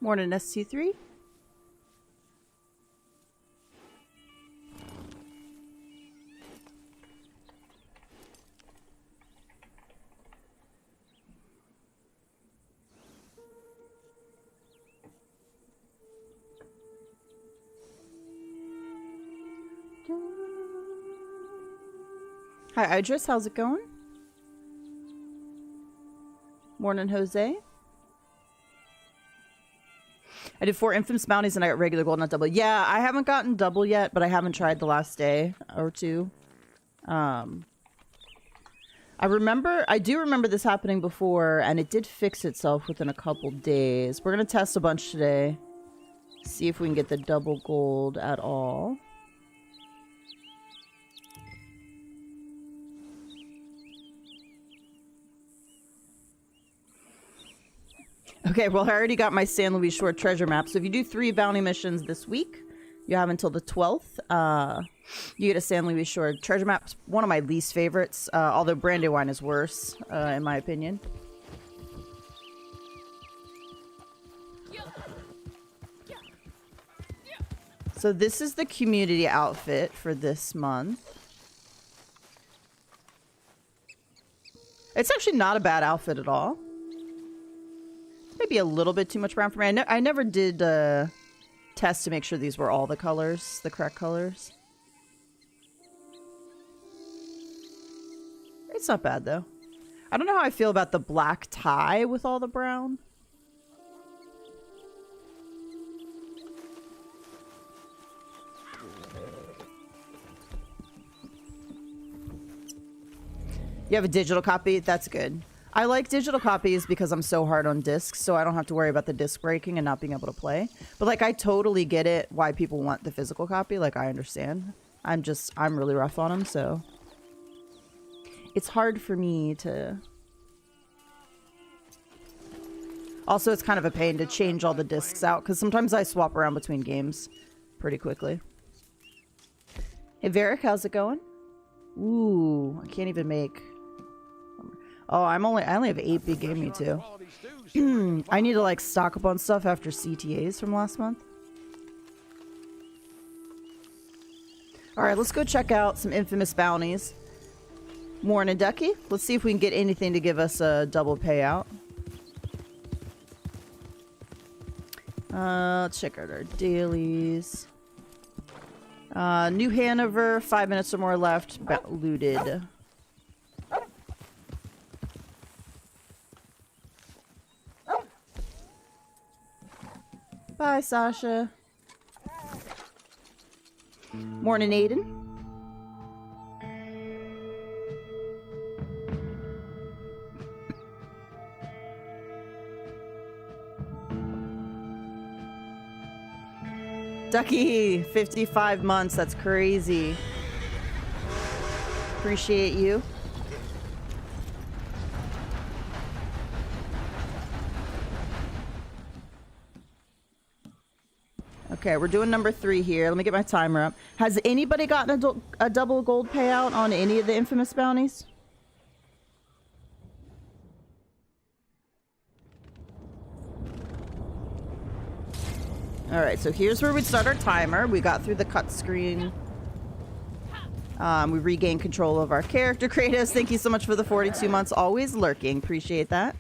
Morning, ST3. Hi, Idris. How's it going? Morning, Jose. I did 4 infamous bounties and I got regular gold, not double. Yeah, I haven't gotten double yet, but I haven't tried the last day or two. I do remember this happening before, and it did fix itself within a couple days. We're going to test a bunch today. See if we can get the double gold at all. Okay, well, I already got my San Luis Shore treasure map. So if you do 3 bounty missions this week, you have until the 12th. You get a San Luis Shore treasure map. It's one of my least favorites, although Brandywine is worse, in my opinion. So this is the community outfit for this month. It's actually not a bad outfit at all. Maybe a little bit too much brown for me. I never did test to make sure these were all the colors, the correct colors. It's not bad, though. I don't know how I feel about the black tie with all the brown. You have a digital copy? That's good. I like digital copies because I'm so hard on discs, so I don't have to worry about the disc breaking and not being able to play. But, like, I totally get it why people want the physical copy. Like, I understand. I'm really rough on them, so... It's hard for me to... Also, it's kind of a pain to change all the discs out, because sometimes I swap around between games pretty quickly. Hey, Varric, how's it going? Ooh, I can't even make... Oh, I only have 8 big game me too. I need to like stock up on stuff after CTAs from last month. Alright, let's go check out some infamous bounties. Morning, Ducky. Let's see if we can get anything to give us a double payout. Let's check out our dailies. New Hanover, 5 minutes or more left. Looted. Bye, Sasha. Morning, Aiden. Ducky, 55 months. That's crazy. Appreciate you. Okay, we're doing number 3 here. Let me get my timer up. Has anybody gotten a double gold payout on any of the infamous bounties? Alright, so here's where we'd start our timer. We got through the cut screen. We regained control of our character. Kratos, thank you so much for the 42 months. Always lurking. Appreciate that.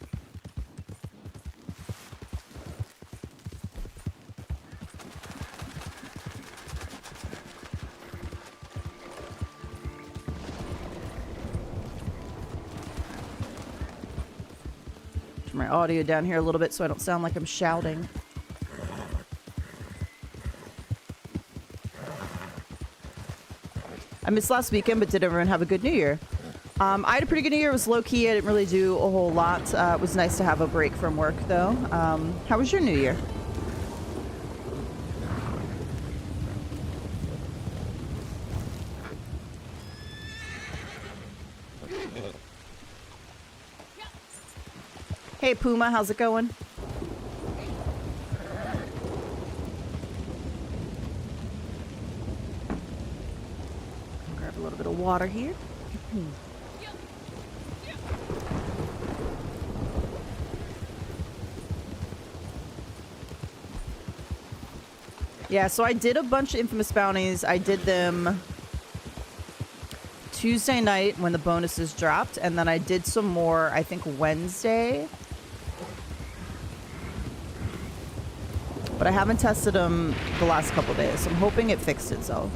My audio down here a little bit so I don't sound like I'm shouting. I missed last weekend, but did everyone have a good New Year? I had a pretty good New Year. It was low-key. I didn't really do a whole lot. It was nice to have a break from work, though. How was your New Year? Hey, Puma, how's it going? Grab a little bit of water here. Yeah, so I did a bunch of Infamous bounties. I did them Tuesday night when the bonuses dropped, and then I did some more, I think, Wednesday. But I haven't tested them the last couple days, so I'm hoping it fixed itself.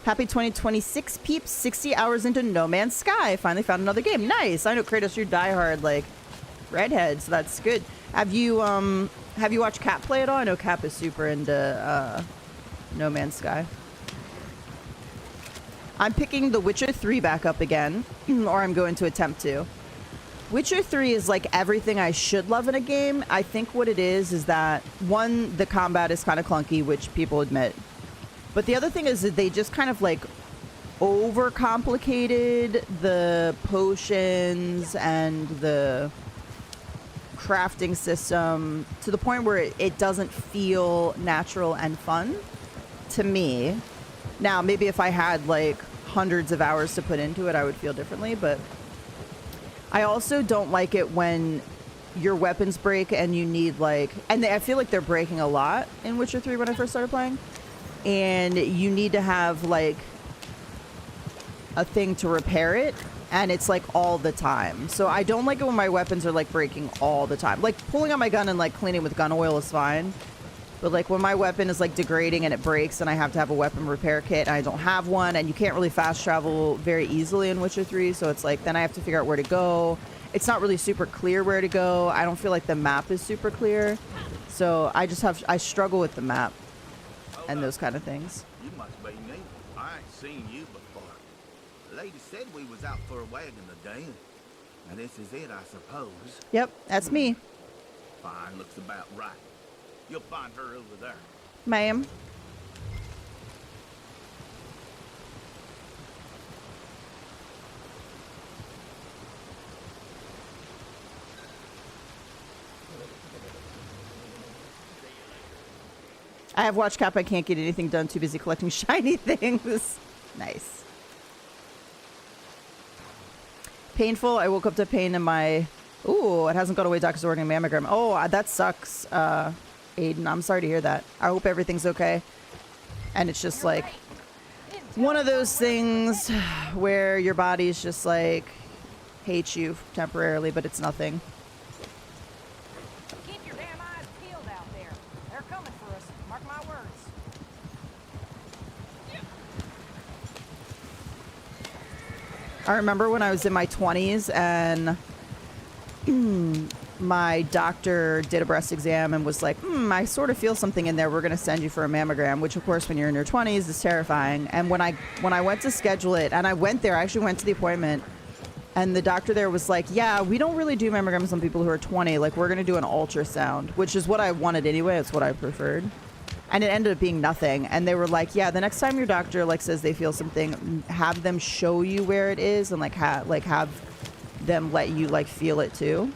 Happy 2026 peeps, 60 hours into No Man's Sky. Finally found another game. Nice. I know, Kratos, you're diehard, like, redhead, so that's good. Have you watched Cap play at all? I know Cap is super into No Man's Sky. I'm picking The Witcher 3 back up again, or I'm going to attempt to. Witcher 3 is like everything I should love in a game. I think what it is that, one, the combat is kind of clunky, which people admit. But the other thing is that they just kind of like overcomplicated the potions and the crafting system to the point where it doesn't feel natural and fun to me. Now, maybe if I had like hundreds of hours to put into it, I would feel differently. But I also don't like it when your weapons break and you need like, and I feel like they're breaking a lot in Witcher 3 when I first started playing. And you need to have like a thing to repair it, and it's like all the time. So I don't like it when my weapons are like breaking all the time. Like pulling out my gun and like cleaning with gun oil is fine, but like when my weapon is like degrading and it breaks and I have to have a weapon repair kit and I don't have one, and you can't really fast travel very easily in Witcher 3, so it's like then I have to figure out where to go. It's not really super clear where to go. I don't feel like the map is super clear, so I struggle with the map and those kind of things. You must be new. I ain't seen you before. The lady said we was out for a wagon today, and this is it, I suppose. Yep, that's me. Fine, looks about right. You'll find her over there. Ma'am. I have watched Cap. I can't get anything done. Too busy collecting shiny things. Nice. Painful. I woke up to pain in my... Ooh, it hasn't gone away. Doctor's ordering a mammogram. Oh, that sucks, Aiden. I'm sorry to hear that. I hope everything's okay. And it's just like one of those things where your body's just like hates you temporarily, but it's nothing. I remember when I was in my 20s and my doctor did a breast exam and was like, I sort of feel something in there. We're going to send you for a mammogram, which of course when you're in your 20s is terrifying. And when I went to schedule it, and I went there, I actually went to the appointment, and the doctor there was like, yeah, we don't really do mammograms on people who are 20. Like, we're going to do an ultrasound, which is what I wanted anyway. It's what I preferred. And it ended up being nothing. And they were like, yeah, the next time your doctor like says they feel something, have them show you where it is, and like have them let you like feel it too.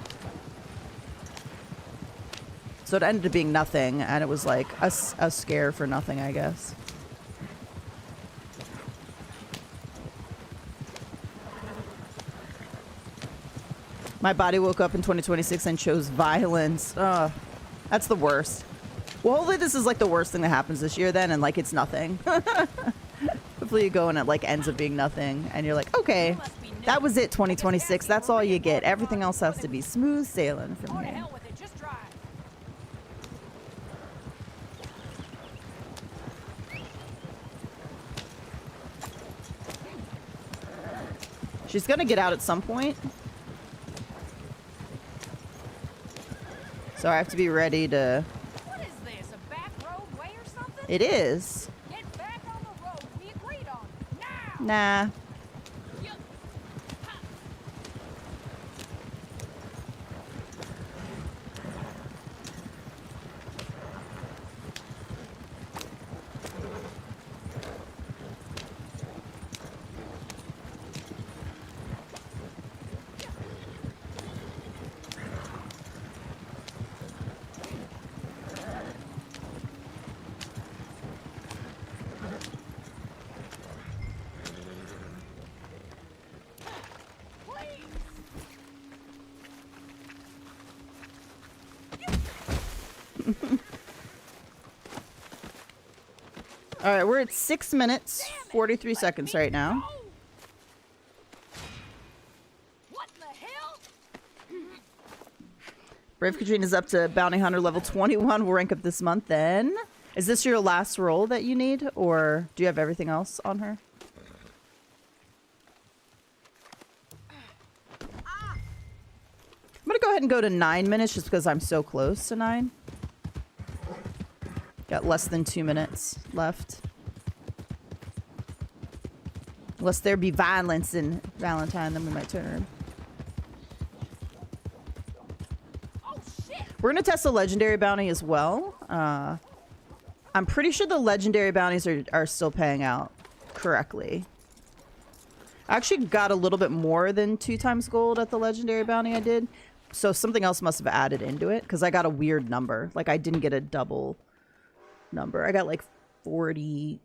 So it ended up being nothing, and it was like a scare for nothing, I guess. My body woke up in 2026 and chose violence. Ugh, that's the worst. Well, hopefully this is like the worst thing that happens this year then, and like it's nothing. Hopefully you go and it like ends up being nothing, and you're like, okay, that was it, 2026. That's all you get. Everything else has to be smooth sailing from here. She's gonna get out at some point. So I have to be ready to... What is this, a back roadway or something? It is. Get back on the road we agreed on. Now! Nah. All right, we're at 6 minutes, 43 seconds right now. What the hell? Brave Katrina is up to Bounty Hunter level 21. We'll rank up this month then. Is this your last roll that you need, or do you have everything else on her? I'm gonna go ahead and go to 9 minutes just because I'm so close to 9. Got less than 2 minutes left. Unless there be violence in Valentine, then we might turn her in. Oh shit! We're gonna test the legendary bounty as well. I'm pretty sure the legendary bounties are still paying out correctly. I actually got a little bit more than 2 times gold at the legendary bounty I did. So something else must have added into it because I got a weird number. Like I didn't get a double number. I got like 40,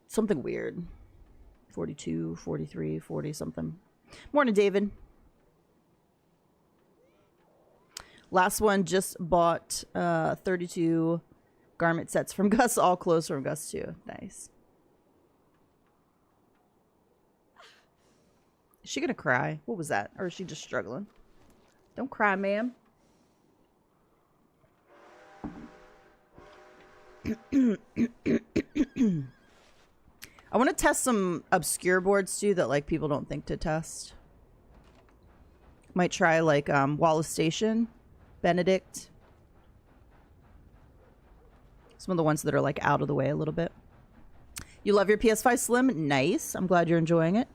something weird. 42, 43, 40 something. Morning, David. Last one just bought 32 garment sets from Gus, all clothes from Gus too. Nice. Is she gonna cry? What was that? Or is she just struggling? Don't cry, ma'am. I want to test some obscure boards too that like people don't think to test. Might try like Wallace Station, Benedict. Some of the ones that are like out of the way a little bit. You love your PS5 Slim? Nice. I'm glad you're enjoying it.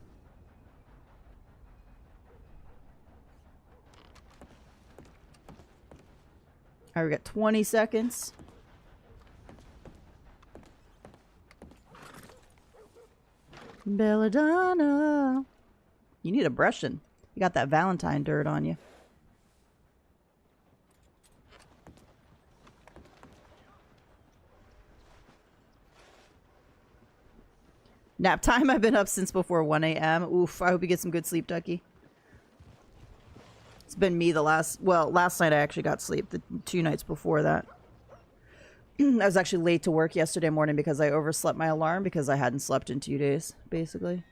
All right, we got 20 seconds. Belladonna. You need a brushing. You got that Valentine dirt on you. Nap time. I've been up since before 1 a.m. Oof. I hope you get some good sleep, Ducky. It's been me the last night I actually got sleep. The 2 nights before that. I was actually late to work yesterday morning because I overslept my alarm because I hadn't slept in 2 days, basically.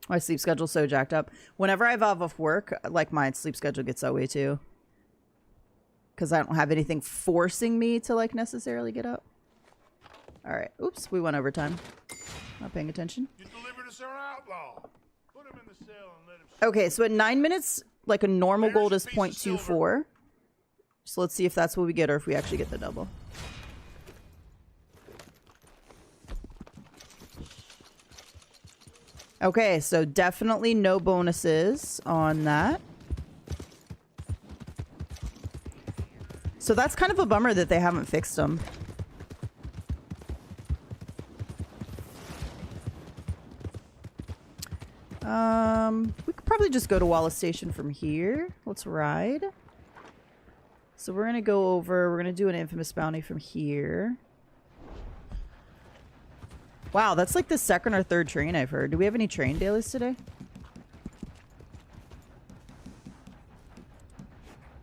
My sleep schedule's so jacked up. Whenever I have off work, like my sleep schedule gets that way too. Because I don't have anything forcing me to like necessarily get up. All right. Oops, we went overtime. Not paying attention. You delivered us our outlaw. Put him in the cell and let him. Okay, so at 9 minutes, like a normal gold is 0.24. So let's see if that's what we get or if we actually get the double. Okay, so definitely no bonuses on that. So that's kind of a bummer that they haven't fixed them. We could probably just go to Wallace Station from here. Let's ride. So we're gonna go over, we're gonna do an infamous bounty from here. Wow, that's like the 2nd or 3rd train I've heard. Do we have any train dailies today?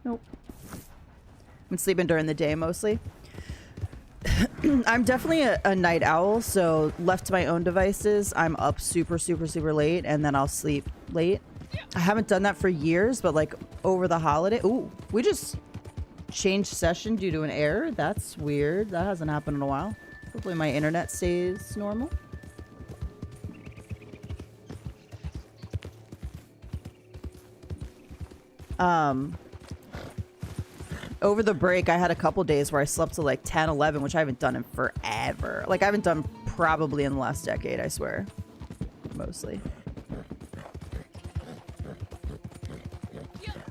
Nope. I'm sleeping during the day mostly. I'm definitely a night owl, so left to my own devices, I'm up super, super, super late, and then I'll sleep late. I haven't done that for years, but like over the holiday... Ooh, we just changed session due to an error? That's weird. That hasn't happened in a while. Hopefully my internet stays normal. Over the break, I had a couple days where I slept till like 10, 11, which I haven't done in forever. Like, I haven't done probably in the last decade, I swear. Mostly.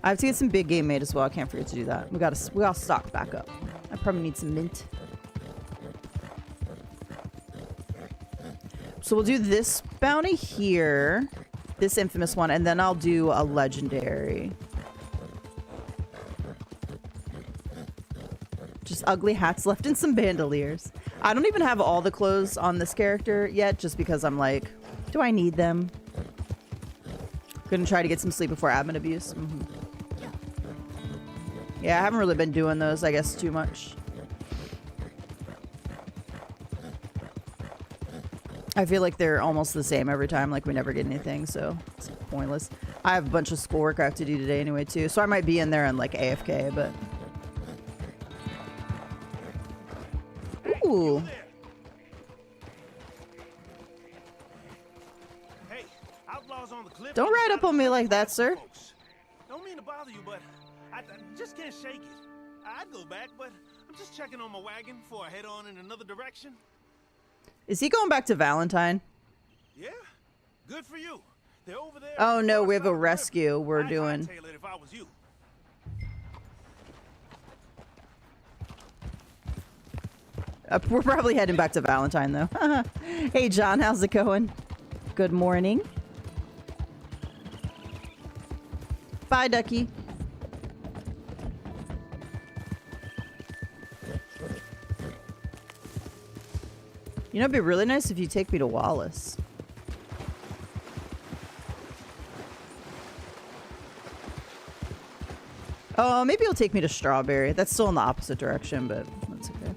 I have to get some big game made as well. I can't forget to do that. We gotta stock back up. I probably need some mint. So we'll do this bounty here. This infamous one, and then I'll do a legendary. Just ugly hats left and some bandoliers. I don't even have all the clothes on this character yet, just because I'm like, do I need them? Gonna try to get some sleep before admin abuse. Yeah, I haven't really been doing those, I guess, too much. I feel like they're almost the same every time. Like, we never get anything, so it's pointless. I have a bunch of schoolwork I have to do today anyway, too. So I might be in there and, like, AFK, but... Ooh. Hey, outlaws on the cliff. Don't ride up on me like that, sir. Don't mean to bother you, but I just can't shake it. I'd go back, but I'm just checking on my wagon before I head on in another direction. Is he going back to Valentine? Yeah, good for you. They're over there. Oh, no, we have a rescue we're I'd doing. hightail it if I was you. We're probably heading back to Valentine, though. Hey, John, how's it going? Good morning. Bye, Ducky. You know, it'd be really nice if you take me to Wallace. Oh, maybe you'll take me to Strawberry. That's still in the opposite direction, but that's okay.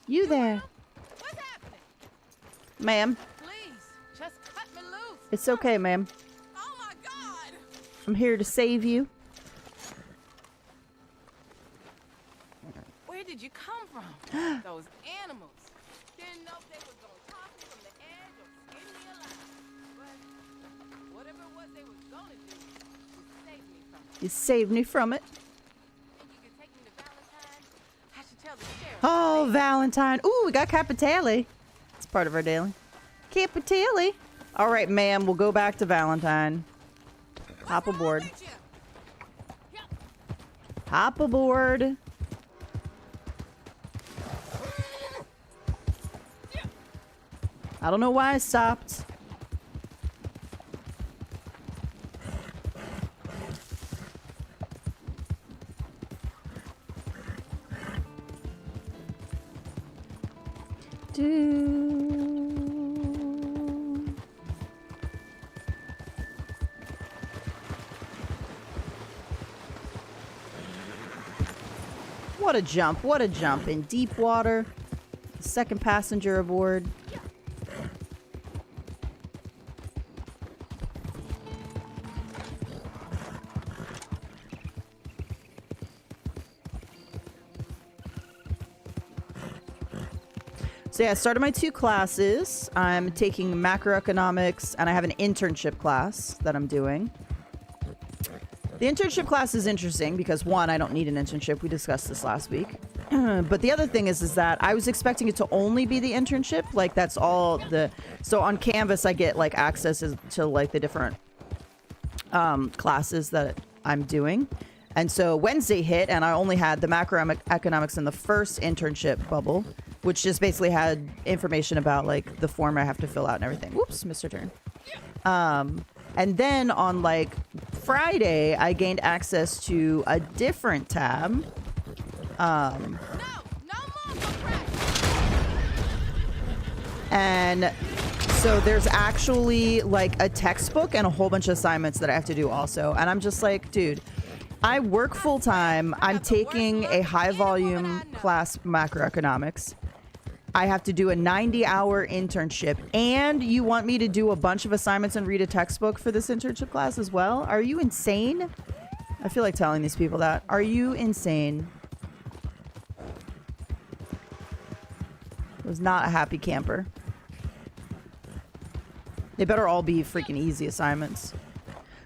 You there. What's happening? Ma'am. Please, just cut me loose. It's okay, ma'am. Oh my God! I'm here to save you. Where did you come from? Those animals. Didn't know if they was gonna toss me from the edge or skin me alive. But whatever it was they was gonna do, you saved me from it. You saved me from it. Think you could take me to Valentine? I should tell the sheriff. Oh, Valentine. Ooh, we got Capitelli. It's part of our daily. Capitelli. All right, ma'am. We'll go back to Valentine. Hop aboard. Hop aboard. I don't know why I stopped. What a jump. What a jump. In deep water. Second passenger aboard. So yeah, I started my 2 classes. I'm taking macroeconomics and I have an internship class that I'm doing. The internship class is interesting because, one, I don't need an internship. We discussed this last week. But the other thing is that I was expecting it to only be the internship. Like, that's all the... So on Canvas, I get, like, access to, like, the different classes that I'm doing. And so Wednesday hit, and I only had the macroeconomics in the first internship bubble, which just basically had information about, like, the form I have to fill out and everything. Whoops, Mr. Turn. And then on, like, Friday, I gained access to a different tab. No more And so there's actually, like, a textbook and a whole bunch of assignments that I have to do also. And I'm just like, dude, I work full-time. I'm taking a high-volume class macroeconomics. I have to do a 90-hour internship, and you want me to do a bunch of assignments and read a textbook for this internship class as well? Are you insane? I feel like telling these people that. Are you insane? I was not a happy camper. They better all be freaking easy assignments.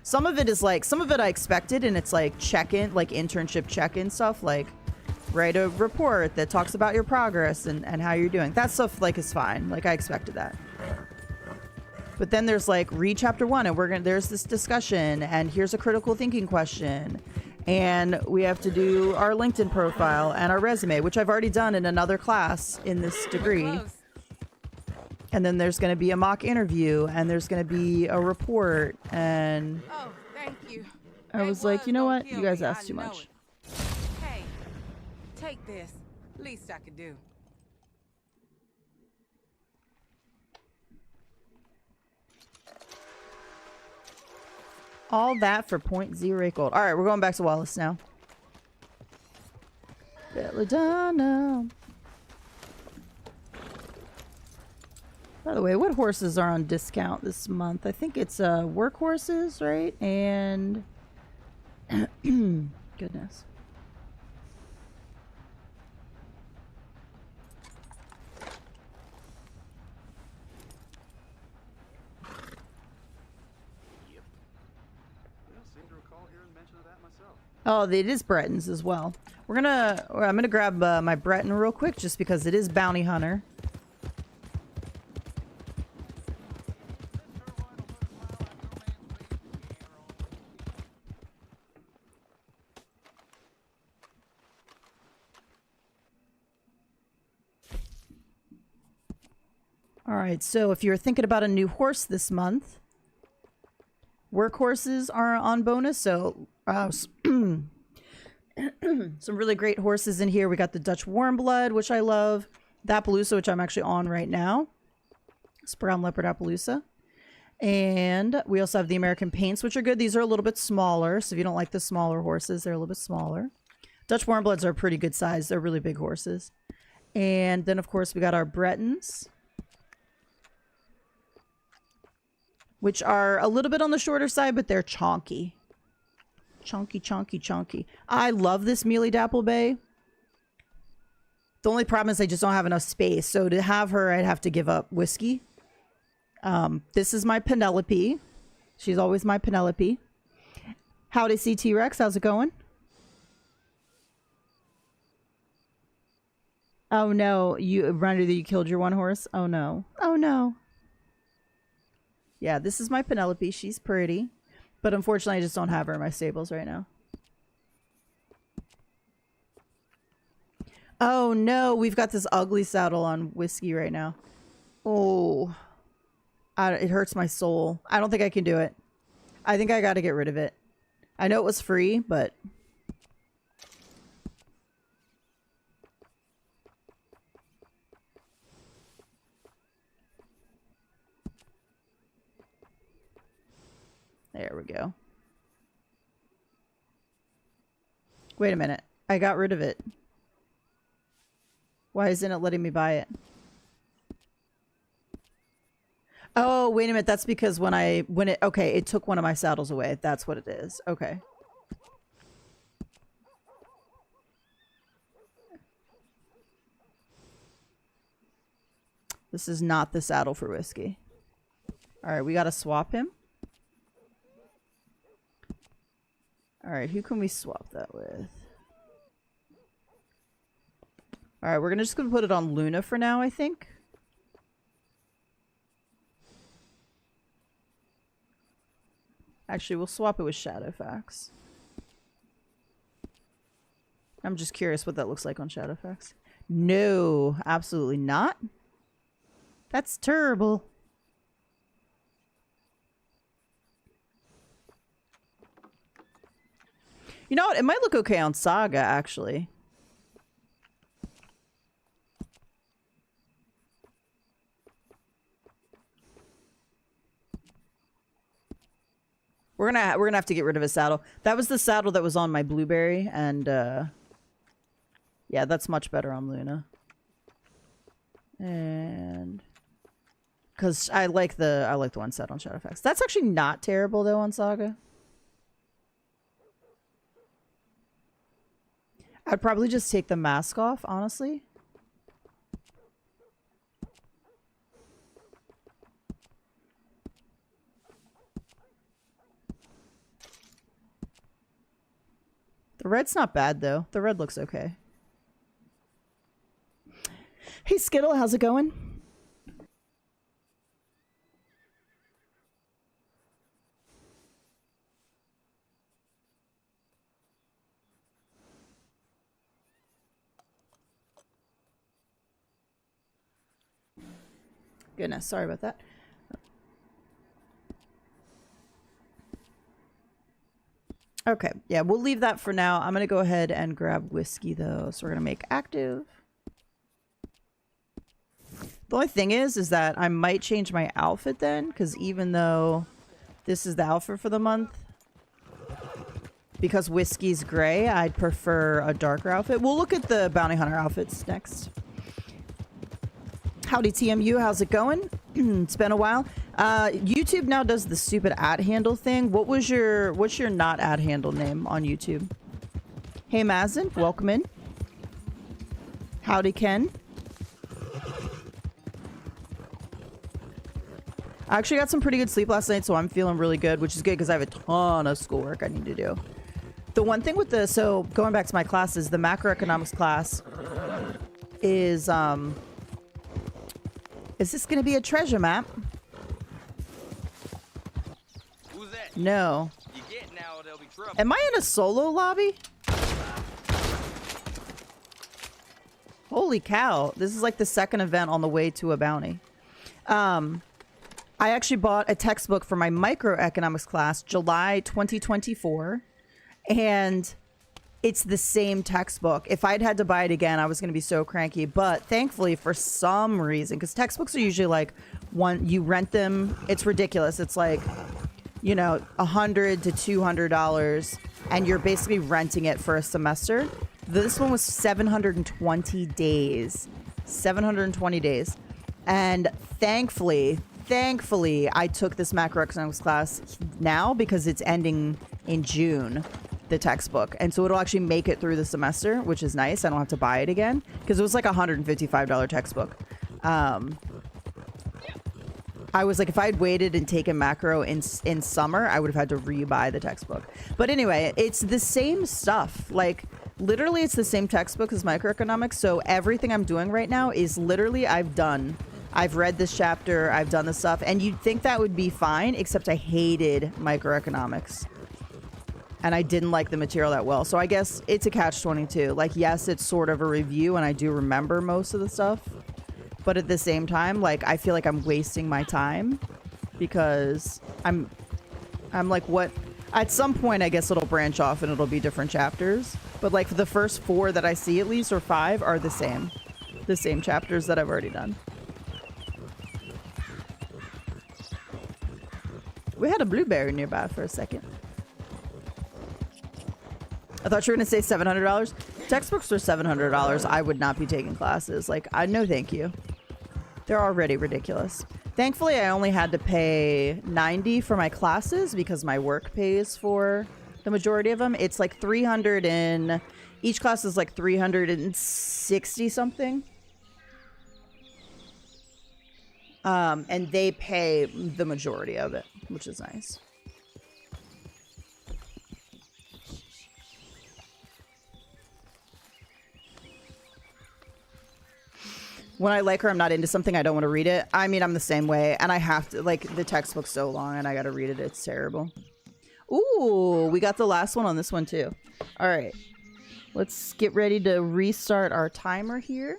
Some of it is like, some of it I expected, and it's like check-in, like internship check-in stuff, like write a report that talks about your progress and how you're doing. That stuff, like, is fine. Like, I expected that. But then there's like, read chapter 1 and there's this discussion and here's a critical thinking question And we have to do our LinkedIn profile and our resume, which I've already done in another class in this degree. Close. And then there's going to be a mock interview, and there's going to be a report, and Oh, thank you. I They was like, you know gonna what? kill You guys me, asked I too know much. it. Hey, take this. Least I could do. All that for 0.08 gold. All right, we're going back to Wallace now. Belladonna. By the way, what horses are on discount this month? I think it's work horses, right? And goodness. Oh, it is Bretton's as well. I'm gonna grab my Breton real quick just because it is Bounty Hunter. All right, so if you're thinking about a new horse this month, workhorses are on bonus. So some really great horses in here. We got the Dutch Warmblood, which I love. The Appaloosa, which I'm actually on right now. It's Brown Leopard Appaloosa. And we also have the American Paints, which are good. These are a little bit smaller. So if you don't like the smaller horses, they're a little bit smaller. Dutch Warmbloods are pretty good size. They're really big horses. And then, of course, we got our Bretons, which are a little bit on the shorter side, but they're chonky. Chonky, chonky, chonky. I love this Mealy Dapple Bay. The only problem is I just don't have enough space. So to have her, I'd have to give up Whiskey. This is my Penelope. She's always my Penelope. Howdy, CT-Rex. How's it going? Oh, no. You killed your one horse? Oh, no. Oh, no. Yeah, this is my Penelope. She's pretty. But unfortunately, I just don't have her in my stables right now. Oh, no. We've got this ugly saddle on Whiskey right now. Oh. It hurts my soul. I don't think I can do it. I think I got to get rid of it. I know it was free, but... There we go. Wait a minute. I got rid of it. Why isn't it letting me buy it? Oh, wait a minute. That's because okay, it took one of my saddles away. That's what it is. Okay. This is not the saddle for Whiskey. All right, we got to swap him. All right, who can we swap that with? All right, we're just going to put it on Luna for now, I think. Actually, we'll swap it with Shadowfax. I'm just curious what that looks like on Shadowfax. No, absolutely not. That's terrible. You know what? It might look okay on Saga, actually. We're gonna have to get rid of a saddle. That was the saddle that was on my Blueberry, and yeah, that's much better on Luna. And because I like the one set on Shadowfax. That's actually not terrible though on Saga. I'd probably just take the mask off, honestly. The red's not bad, though. The red looks okay. Hey, Skittle, how's it going? Goodness, sorry about that. Okay, yeah, we'll leave that for now. I'm gonna go ahead and grab whiskey though. So we're gonna make active. The only thing is that I might change my outfit then, because even though this is the outfit for the month, because whiskey's gray, I'd prefer a darker outfit. We'll look at the bounty hunter outfits next. Howdy TMU, how's it going? It's been a while. YouTube now does the stupid ad handle thing. What's your not ad handle name on YouTube? Hey Mazin, welcome in. Howdy Ken. I actually got some pretty good sleep last night, so I'm feeling really good, which is good because I have a ton of schoolwork I need to do. The one thing with the, so going back to my classes, the macroeconomics class is this going to be a treasure map? Who's that? No. You get now, there'll be trouble. Am I in a solo lobby? Holy cow. This is like the second event on the way to a bounty. I actually bought a textbook for my microeconomics class, July 2024, and it's the same textbook. If I'd had to buy it again, I was going to be so cranky, but thankfully for some reason, because textbooks are usually like you rent them, it's ridiculous. It's like, you know, $100 to $200, and you're basically renting it for a semester. This one was 720 days. 720 days. And thankfully, I took this macroeconomics class now because it's ending in June, the textbook. And so it'll actually make it through the semester, which is nice. I don't have to buy it again because it was like a $155 textbook. I was like, if I'd waited and taken macro in summer, I would have had to rebuy the textbook. But anyway, it's the same stuff. Like, literally, it's the same textbook as microeconomics. So everything I'm doing right now is literally I've read this chapter, I've done this stuff, and you'd think that would be fine, except I hated microeconomics. And I didn't like the material that well. So I guess it's a catch-22. Like, yes, it's sort of a review, and I do remember most of the stuff. But at the same time, like, I feel like I'm wasting my time because I'm like, what? At some point, I guess it'll branch off and it'll be different chapters. But like, for the first 4 that I see at least, or 5, are the same chapters that I've already done. We had a blueberry nearby for a second. I thought you were going to say $700. Textbooks are $700. I would not be taking classes. Like, no thank you. They're already ridiculous. Thankfully, I only had to pay $90 for my classes because my work pays for the majority of them. It's like 300 and each class is like 360 something. And they pay the majority of it, which is nice. When I like her, I'm not into something, I don't want to read it. I mean, I'm the same way, and I have to, like, the textbook's so long, and I gotta read it. It's terrible. Ooh, we got the last one on this one, too. All right. Let's get ready to restart our timer here.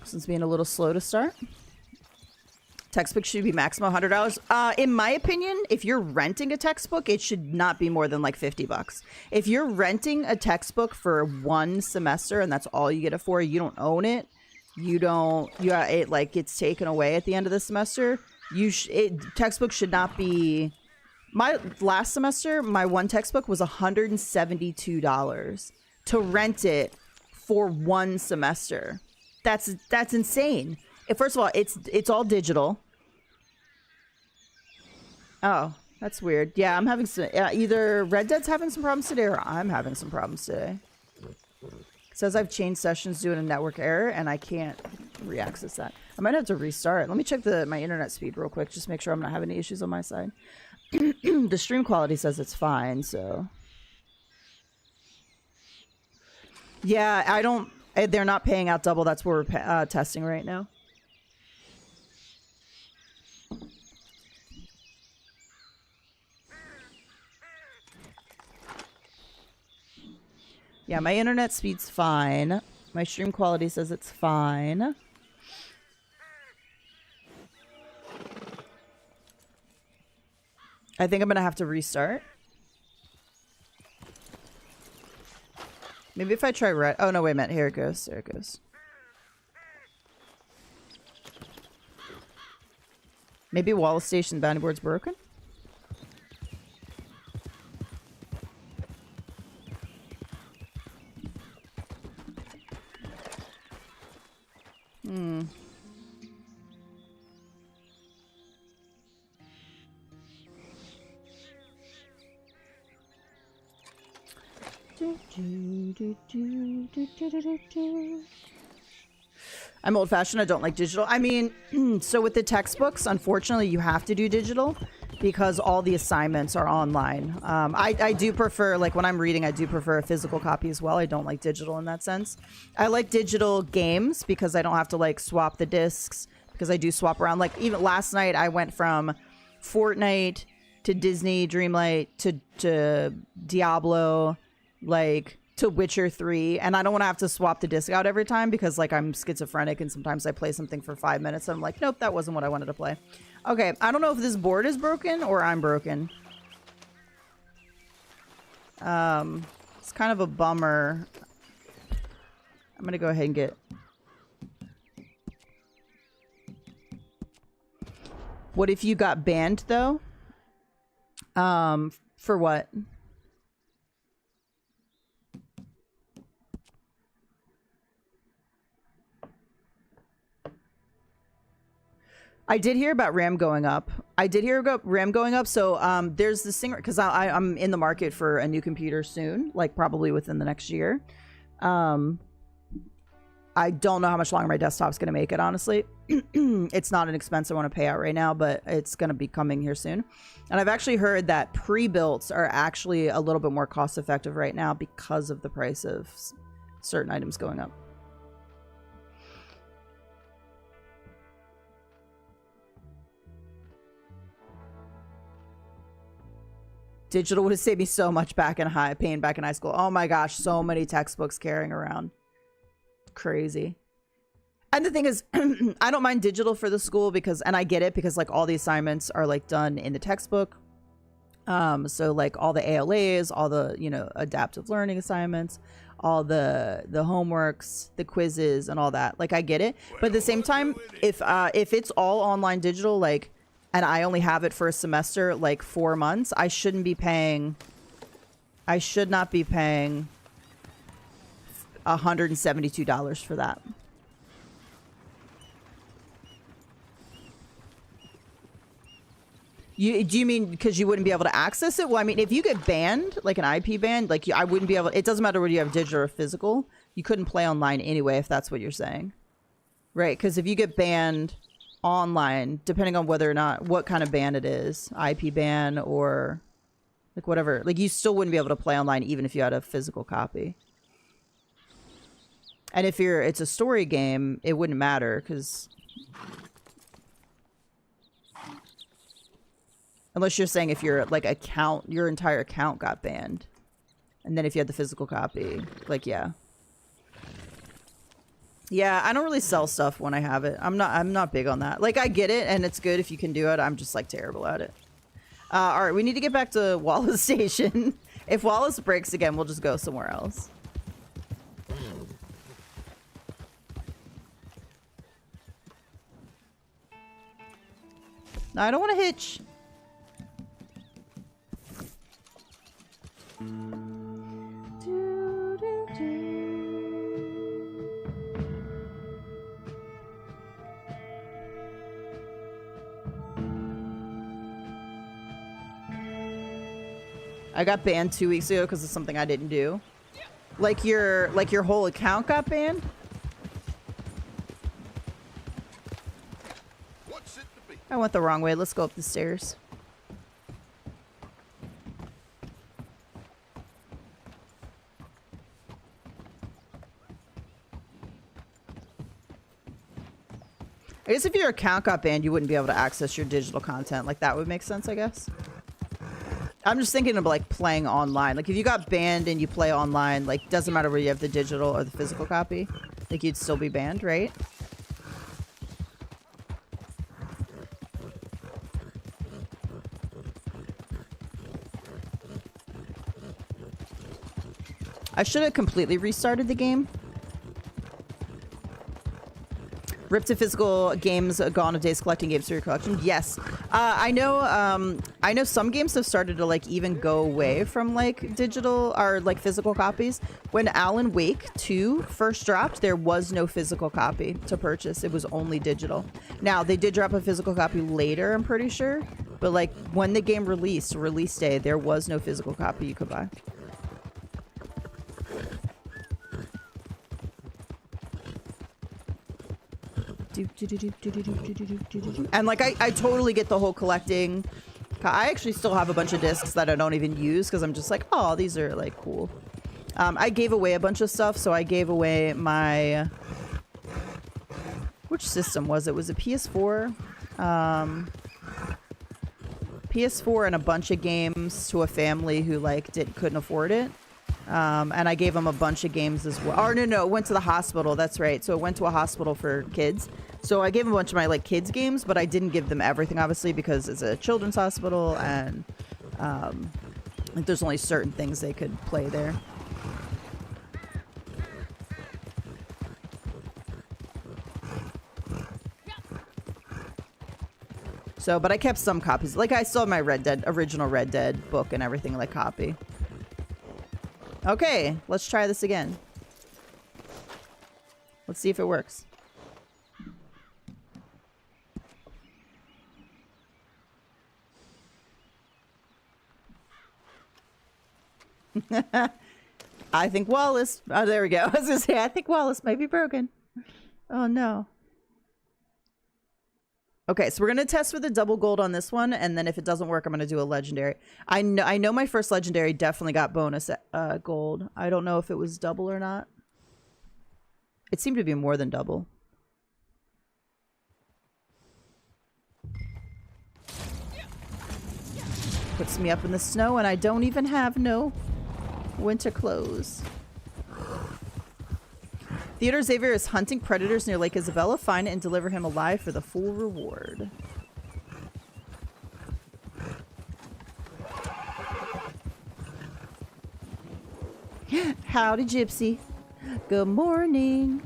Since being a little slow to start. Textbook should be maximum $100. In my opinion, if you're renting a textbook, it should not be more than like $50. If you're renting a textbook for 1 semester and that's all you get it for, you don't own it. It like gets taken away at the end of the semester. Textbook should not be. My last semester, my one textbook was $172 to rent it for 1 semester. That's insane. First of all, it's all digital. Oh, that's weird. Yeah, I'm having some. Either Red Dead's having some problems today, or I'm having some problems today. It says I've changed sessions due to a network error, and I can't re-access that. I might have to restart. Let me check my internet speed real quick, just make sure I'm not having any issues on my side. The stream quality says it's fine, so. Yeah, they're not paying out double. That's what we're testing right now. Yeah, my internet speed's fine. My stream quality says it's fine. I think I'm gonna have to restart. Maybe if I try red. Oh no, wait a minute. Here it goes. There it goes. Maybe Wallace Station boundary board's broken? Hmm. I'm old-fashioned. I don't like digital. I mean, so with the textbooks, unfortunately, you have to do digital because all the assignments are online. I do prefer, like when I'm reading, I do prefer a physical copy as well. I don't like digital in that sense. I like digital games because I don't have to like swap the discs because I do swap around. Like even last night, I went from Fortnite to Disney Dreamlight to Diablo, like to Witcher 3, and I don't want to have to swap the disc out every time because like I'm schizophrenic and sometimes I play something for 5 minutes and I'm like, nope, that wasn't what I wanted to play. Okay, I don't know if this board is broken or I'm broken. It's kind of a bummer. I'm gonna go ahead and get... What if you got banned though? For what? I did hear about RAM going up. So there's the singer, because I'm in the market for a new computer soon, like probably within the next year. I don't know how much longer my desktop's going to make it, honestly. It's not an expense I want to pay out right now, but it's going to be coming here soon. And I've actually heard that pre-builts are actually a little bit more cost effective right now because of the price of certain items going up. Digital would have saved me so much pain back in high school. Oh my gosh, so many textbooks carrying around. Crazy. And the thing is, I don't mind digital for the school because, and I get it because like all the assignments are like done in the textbook. So like all the ALAs, all the, you know, adaptive learning assignments, all the homeworks, the quizzes and all that. Like I get it. But at the same time, if it's all online digital, like, and I only have it for a semester, like 4 months, I should not be paying $172 for that. Do you mean because you wouldn't be able to access it? Well, I mean, if you get banned, like an IP ban, like I wouldn't be able, it doesn't matter whether you have digital or physical, you couldn't play online anyway, if that's what you're saying. Right, because if you get banned online, depending on whether or not what kind of ban it is, IP ban or like whatever, like you still wouldn't be able to play online even if you had a physical copy. And if it's a story game, it wouldn't matter because unless you're saying if your like account, your entire account got banned, and then if you had the physical copy, like yeah. Yeah, I don't really sell stuff when I have it. I'm not big on that. Like, I get it, and it's good if you can do it. I'm just, like, terrible at it. All right, we need to get back to Wallace Station. If Wallace breaks again, we'll just go somewhere else. No, I don't want to hitch. I got banned 2 weeks ago because of something I didn't do. Like your whole account got banned? I went the wrong way. Let's go up the stairs. I guess if your account got banned, you wouldn't be able to access your digital content. Like, that would make sense, I guess. I'm just thinking of like playing online. Like if you got banned and you play online, like doesn't matter whether you have the digital or the physical copy. Like you'd still be banned, right? I should have completely restarted the game. Ripped to physical games, gone of days collecting games for your collection. Yes, I know some games have started to like even go away from like digital or like physical copies. When Alan Wake 2 first dropped, there was no physical copy to purchase. It was only digital. Now they did drop a physical copy later, I'm pretty sure, but like when the game released, release day, there was no physical copy you could buy. And like I totally get the whole collecting. I actually still have a bunch of discs that I don't even use because I'm just like, oh, these are like cool. I gave away a bunch of stuff, so I gave away my which system was it? Was it PS4? PS4 and a bunch of games to a family who like couldn't afford it. And I gave them a bunch of games as well. Or no, it went to the hospital. That's right. So it went to a hospital for kids. So I gave them a bunch of my like kids games, but I didn't give them everything, obviously, because it's a children's hospital and like there's only certain things they could play there. So, but I kept some copies. Like I still have my original Red Dead book and everything like copy. Okay, let's try this again. Let's see if it works. I think Wallace... Oh, there we go. I was going to say, I think Wallace might be broken. Oh, no. Okay, so we're going to test with a double gold on this one, and then if it doesn't work, I'm going to do a legendary. I know my first legendary definitely got bonus gold. I don't know if it was double or not. It seemed to be more than double. Puts me up in the snow, and I don't even have no winter clothes. Theodore Xavier is hunting predators near Lake Isabella. Find and deliver him alive for the full reward. Howdy, Gypsy. Good morning.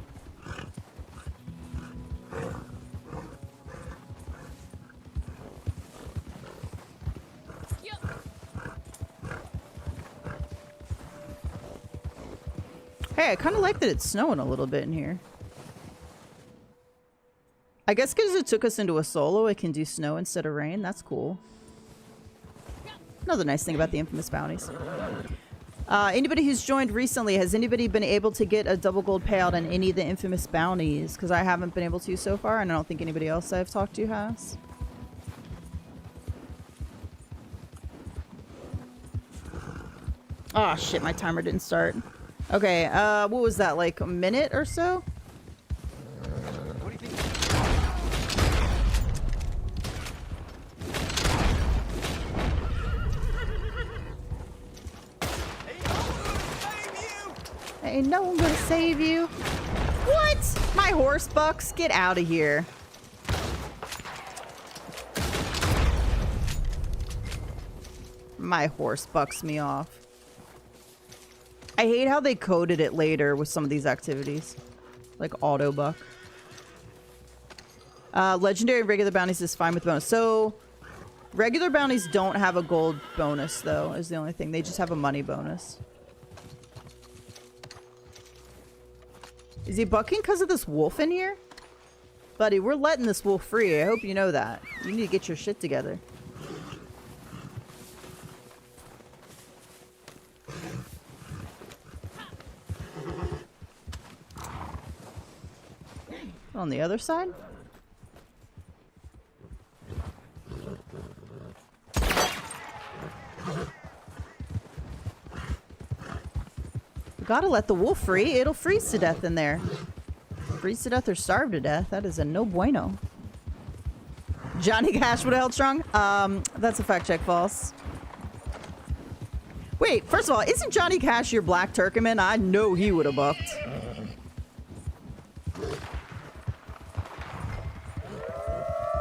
Hey, I kind of like that it's snowing a little bit in here. I guess because it took us into a solo, it can do snow instead of rain. That's cool. Another nice thing about the infamous bounties. Anybody who's joined recently, has anybody been able to get a double gold payout on any of the infamous bounties? Because I haven't been able to so far, and I don't think anybody else I've talked to has. Oh shit, my timer didn't start. Okay, what was that, like a minute or so? What do you think? Ain't no one gonna save you. What? My horse bucks? Get out of here. My horse bucks me off. I hate how they coded it later with some of these activities. Like auto buck. Legendary and regular bounties is fine with bonus. So, regular bounties don't have a gold bonus, though, is the only thing. They just have a money bonus. Is he bucking because of this wolf in here? Buddy, we're letting this wolf free. I hope you know that. You need to get your shit together. On the other side? We gotta let the wolf free. It'll freeze to death in there. Freeze to death or starve to death. That is a no bueno. Johnny Cash would have held strong? That's a fact check false. Wait, first of all, isn't Johnny Cash your black Turkmen? I know he would have bucked.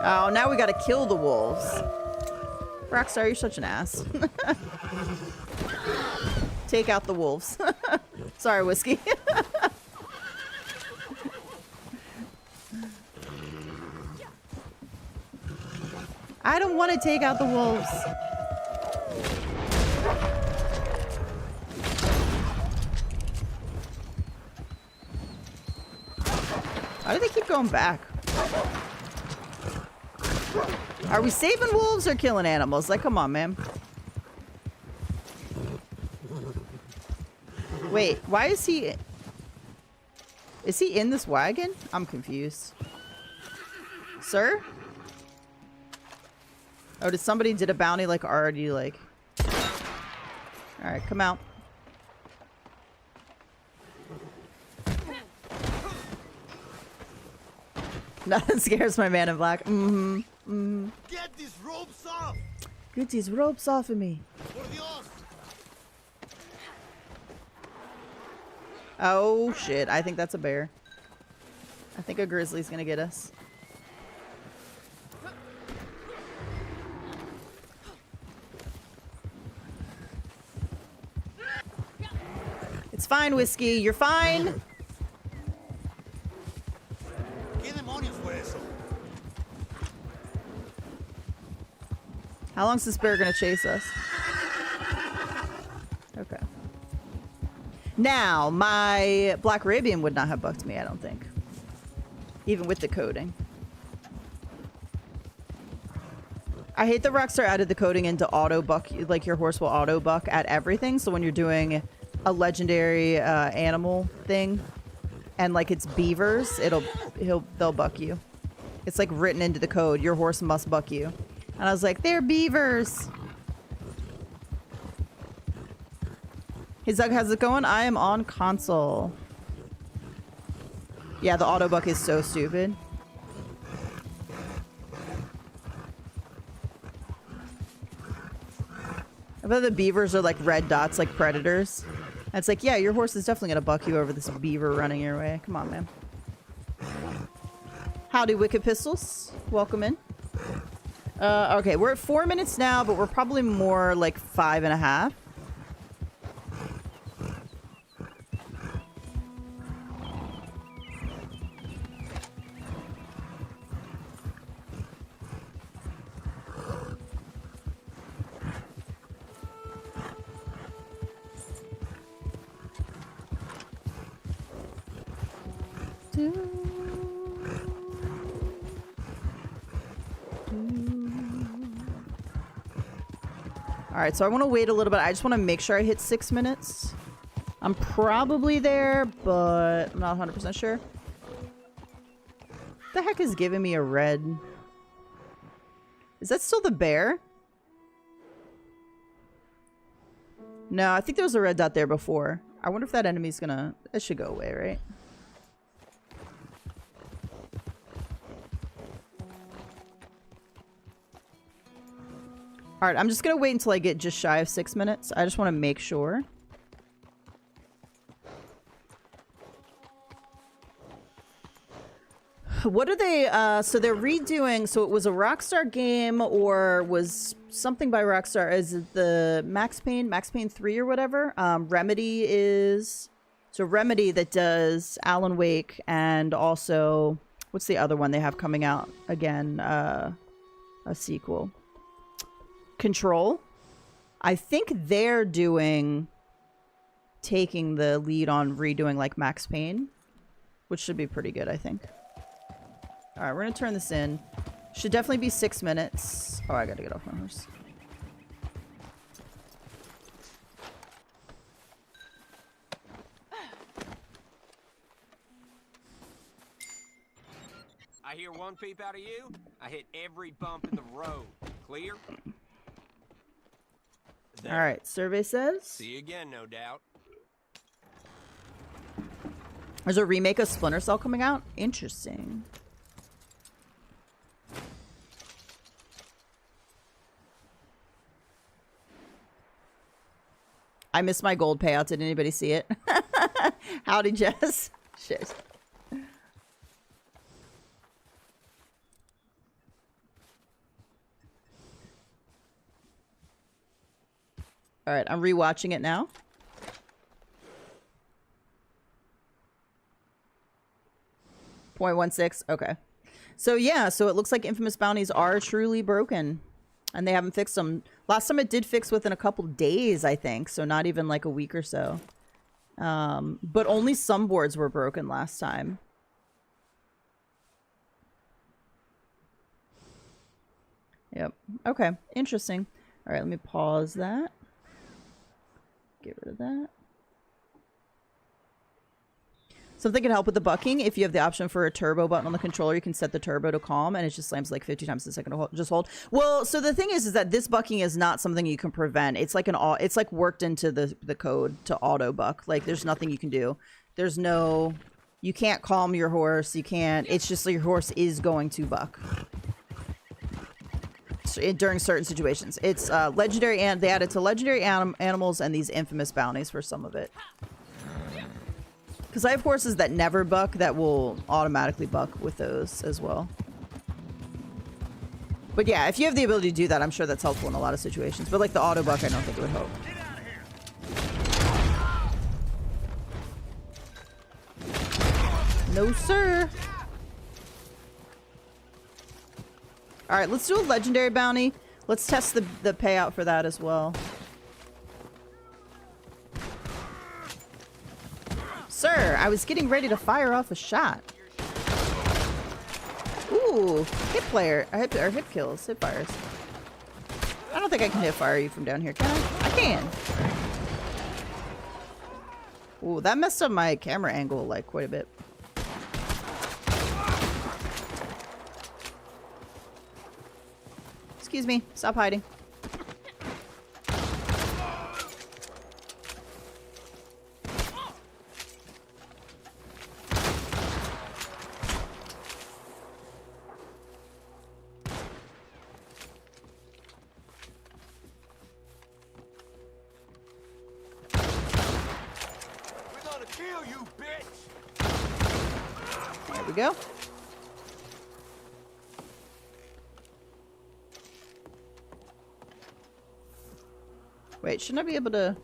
Oh, now we gotta kill the wolves. Rockstar, you're such an ass. Take out the wolves. Sorry, Whiskey. I don't want to take out the wolves. Why do they keep going back? Are we saving wolves or killing animals? Like, come on, man. Wait, why is he... Is he in this wagon? I'm confused. Sir? Oh, did somebody did a bounty like already like... Alright, come out. Nothing scares my man in black. Mm-hmm. Mm-hmm. Get these ropes off! Get these ropes off of me. Por Dios! Oh, shit. I think that's a bear. I think a grizzly's gonna get us. It's fine, Whiskey. You're fine. ¿Qué demonios fue eso? How long's this bear gonna chase us? Okay. Now, my Black Arabian would not have bucked me, I don't think. Even with the coding. I hate that Rockstar added the coding into auto buck, like your horse will auto buck at everything. So when you're doing a legendary animal thing and like it's beavers, they'll buck you. It's like written into the code, your horse must buck you. And I was like, they're beavers. Hey Zug, how's it going? I am on console. Yeah, the auto buck is so stupid. I bet the beavers are like red dots, like predators. And it's like, yeah, your horse is definitely gonna buck you over this beaver running your way. Come on, man. Howdy, Wicked Pistols. Welcome in. Okay, we're at 4 minutes now, but we're probably more like 5.5. Alright, so I want to wait a little bit. I just want to make sure I hit 6 minutes. I'm probably there, but I'm not 100% sure. What the heck is giving me a red? Is that still the bear? No, I think there was a red dot there before. I wonder if that enemy's gonna... It should go away, right? Alright, I'm just gonna wait until I get just shy of 6 minutes. I just want to make sure. What are they, so they're redoing, so it was a Rockstar game or was something by Rockstar. Is it the Max Payne 3 or whatever? Remedy is, so Remedy that does Alan Wake and also, what's the other one they have coming out again? A sequel. Control. I think they're taking the lead on redoing like Max Payne, which should be pretty good, I think. All right, we're gonna turn this in. Should definitely be 6 minutes. Oh, I gotta get off my horse. I hear one peep out of you. I hit every bump in the road. Clear? All right, survey says. See you again, no doubt. There's a remake of Splinter Cell coming out. Interesting. I missed my gold payout. Did anybody see it? Howdy, Jess. Shit. All right, I'm rewatching it now. .16. Okay. So yeah, so it looks like infamous bounties are truly broken. And they haven't fixed them. Last time it did fix within a couple days, I think. So not even like a week or so. But only some boards were broken last time. Yep. Okay. Interesting. All right, let me pause that. Get rid of that. Something can help with the bucking. If you have the option for a turbo button on the controller, you can set the turbo to calm, and it just slams like 50 times a second to just hold. Well, so the thing is that this bucking is not something you can prevent. It's like it's like worked into the code to auto buck. Like there's nothing you can do. There's no, you can't calm your horse. You can't. It's just like your horse is going to buck during certain situations. It's legendary, and they added to legendary animals and these infamous bounties for some of it. Because I have horses that never buck that will automatically buck with those as well. But yeah, if you have the ability to do that, I'm sure that's helpful in a lot of situations. But like the auto buck, I don't think it would help. No, sir. All right, let's do a legendary bounty. Let's test the payout for that as well. Sir, I was getting ready to fire off a shot. Ooh, hit player, or hit kills, hit fires. I don't think I can hit fire you from down here, can I? I can. Ooh, that messed up my camera angle like quite a bit. Excuse me, stop hiding. There we go. Wait, shouldn't I be able to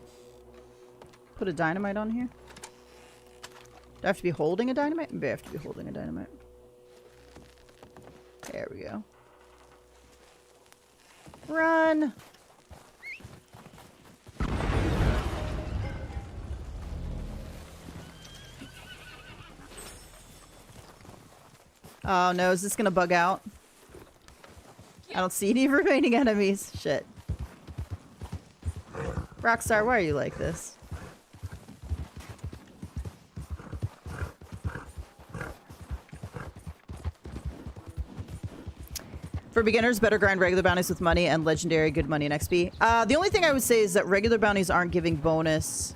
put a dynamite on here? Do I have to be holding a dynamite? Maybe I have to be holding a dynamite. There we go. Run! Oh no, is this gonna bug out? I don't see any remaining enemies. Shit. Rockstar, why are you like this? For beginners, better grind regular bounties with money and legendary good money and XP. The only thing I would say is that regular bounties aren't giving bonus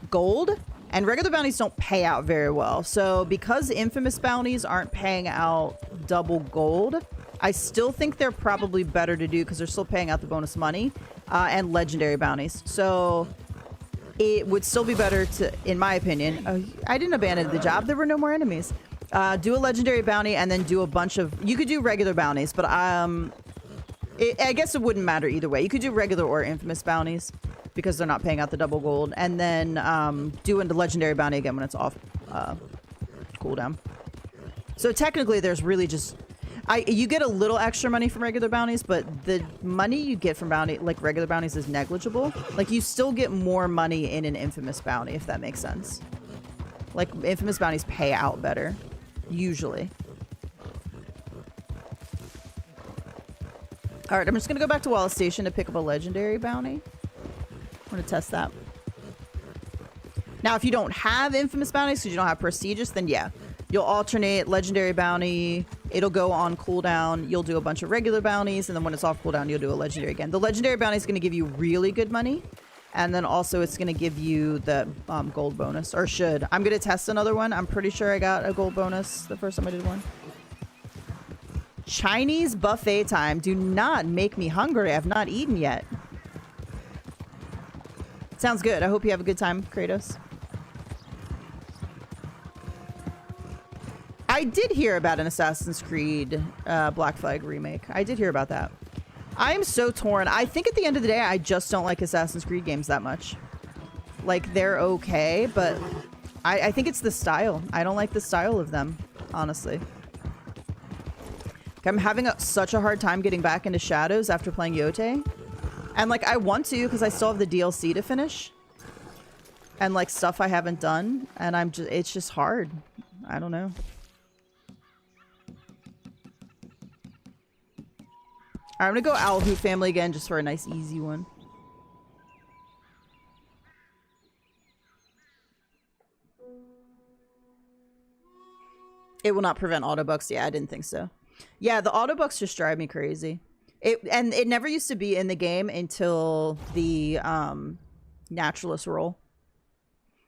gold, and regular bounties don't pay out very well. So because infamous bounties aren't paying out double gold, I still think they're probably better to do because they're still paying out the bonus money and legendary bounties. So it would still be better to, in my opinion, I didn't abandon the job. There were no more enemies. Do a legendary bounty and then do a bunch of, you could do regular bounties, but I guess it wouldn't matter either way. You could do regular or infamous bounties because they're not paying out the double gold, and then do a legendary bounty again when it's off cooldown. So technically there's really just, you get a little extra money from regular bounties, but the money you get from regular bounties is negligible. Like you still get more money in an infamous bounty, if that makes sense. Like infamous bounties pay out better, usually. All right, I'm just gonna go back to Wallace Station to pick up a legendary bounty. I'm gonna test that. Now, if you don't have infamous bounties, because you don't have prestigious, then yeah, you'll alternate legendary bounty. It'll go on cooldown. You'll do a bunch of regular bounties, and then when it's off cooldown, you'll do a legendary again. The legendary bounty is going to give you really good money, and then also it's going to give you the gold bonus, or should. I'm going to test another one. I'm pretty sure I got a gold bonus the first time I did one. Chinese buffet time. Do not make me hungry. I've not eaten yet. Sounds good. I hope you have a good time, Kratos. I did hear about an Assassin's Creed Black Flag remake. I did hear about that. I'm so torn. I think at the end of the day, I just don't like Assassin's Creed games that much. Like, they're okay, but I think it's the style. I don't like the style of them, honestly. I'm having such a hard time getting back into Shadows after playing Yote. And, like, I want to because I still have the DLC to finish. And, like, stuff I haven't done. And it's just hard. I don't know. I'm gonna go Owl Hoot Family again just for a nice easy one. It will not prevent autobugs. Yeah, I didn't think so. Yeah, the autobugs just drive me crazy. It never used to be in the game until the naturalist role.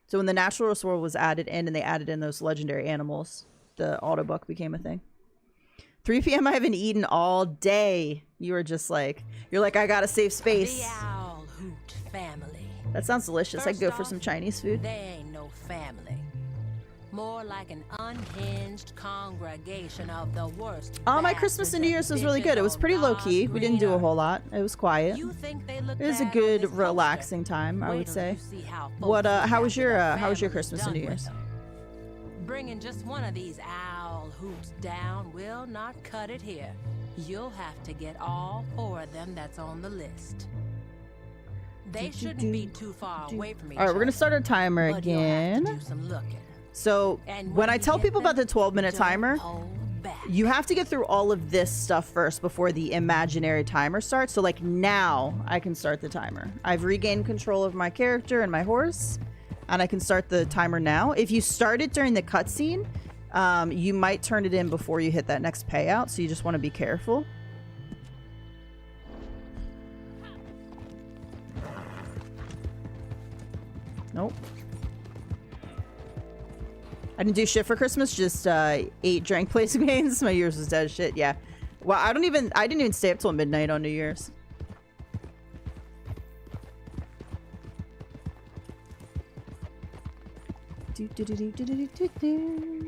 So when the naturalist role was added in and they added in those legendary animals, the autobug became a thing. 3 p.m. I haven't eaten all day. You were just like, you're like, I gotta save space. The Owl Hoot family. That sounds delicious. I'd go for some Chinese food. They ain't no family. More like an unhinged congregation of the worst. Oh, my Christmas and New Year's was really good. It was pretty low key. We didn't do a whole lot. It was quiet. It was a good, relaxing time, I would say. What? How was your Christmas and New Year's? Bringing just one of these owl hoots down will not cut it here. You'll have to get all 4 of them that's on the list. They shouldn't be too far away from each other. All right, we're gonna start our timer again. So when I tell people about the 12-minute timer, you have to get through all of this stuff first before the imaginary timer starts. So like now I can start the timer. I've regained control of my character and my horse, and I can start the timer now. If you start it during the cutscene, you might turn it in before you hit that next payout. So you just want to be careful. Nope. I didn't do shit for Christmas, just ate, drank, played some games. My Year's was dead as shit, yeah. Well, I didn't even stay up till midnight on New Year's. Do, do, do, do, do, do, do, do.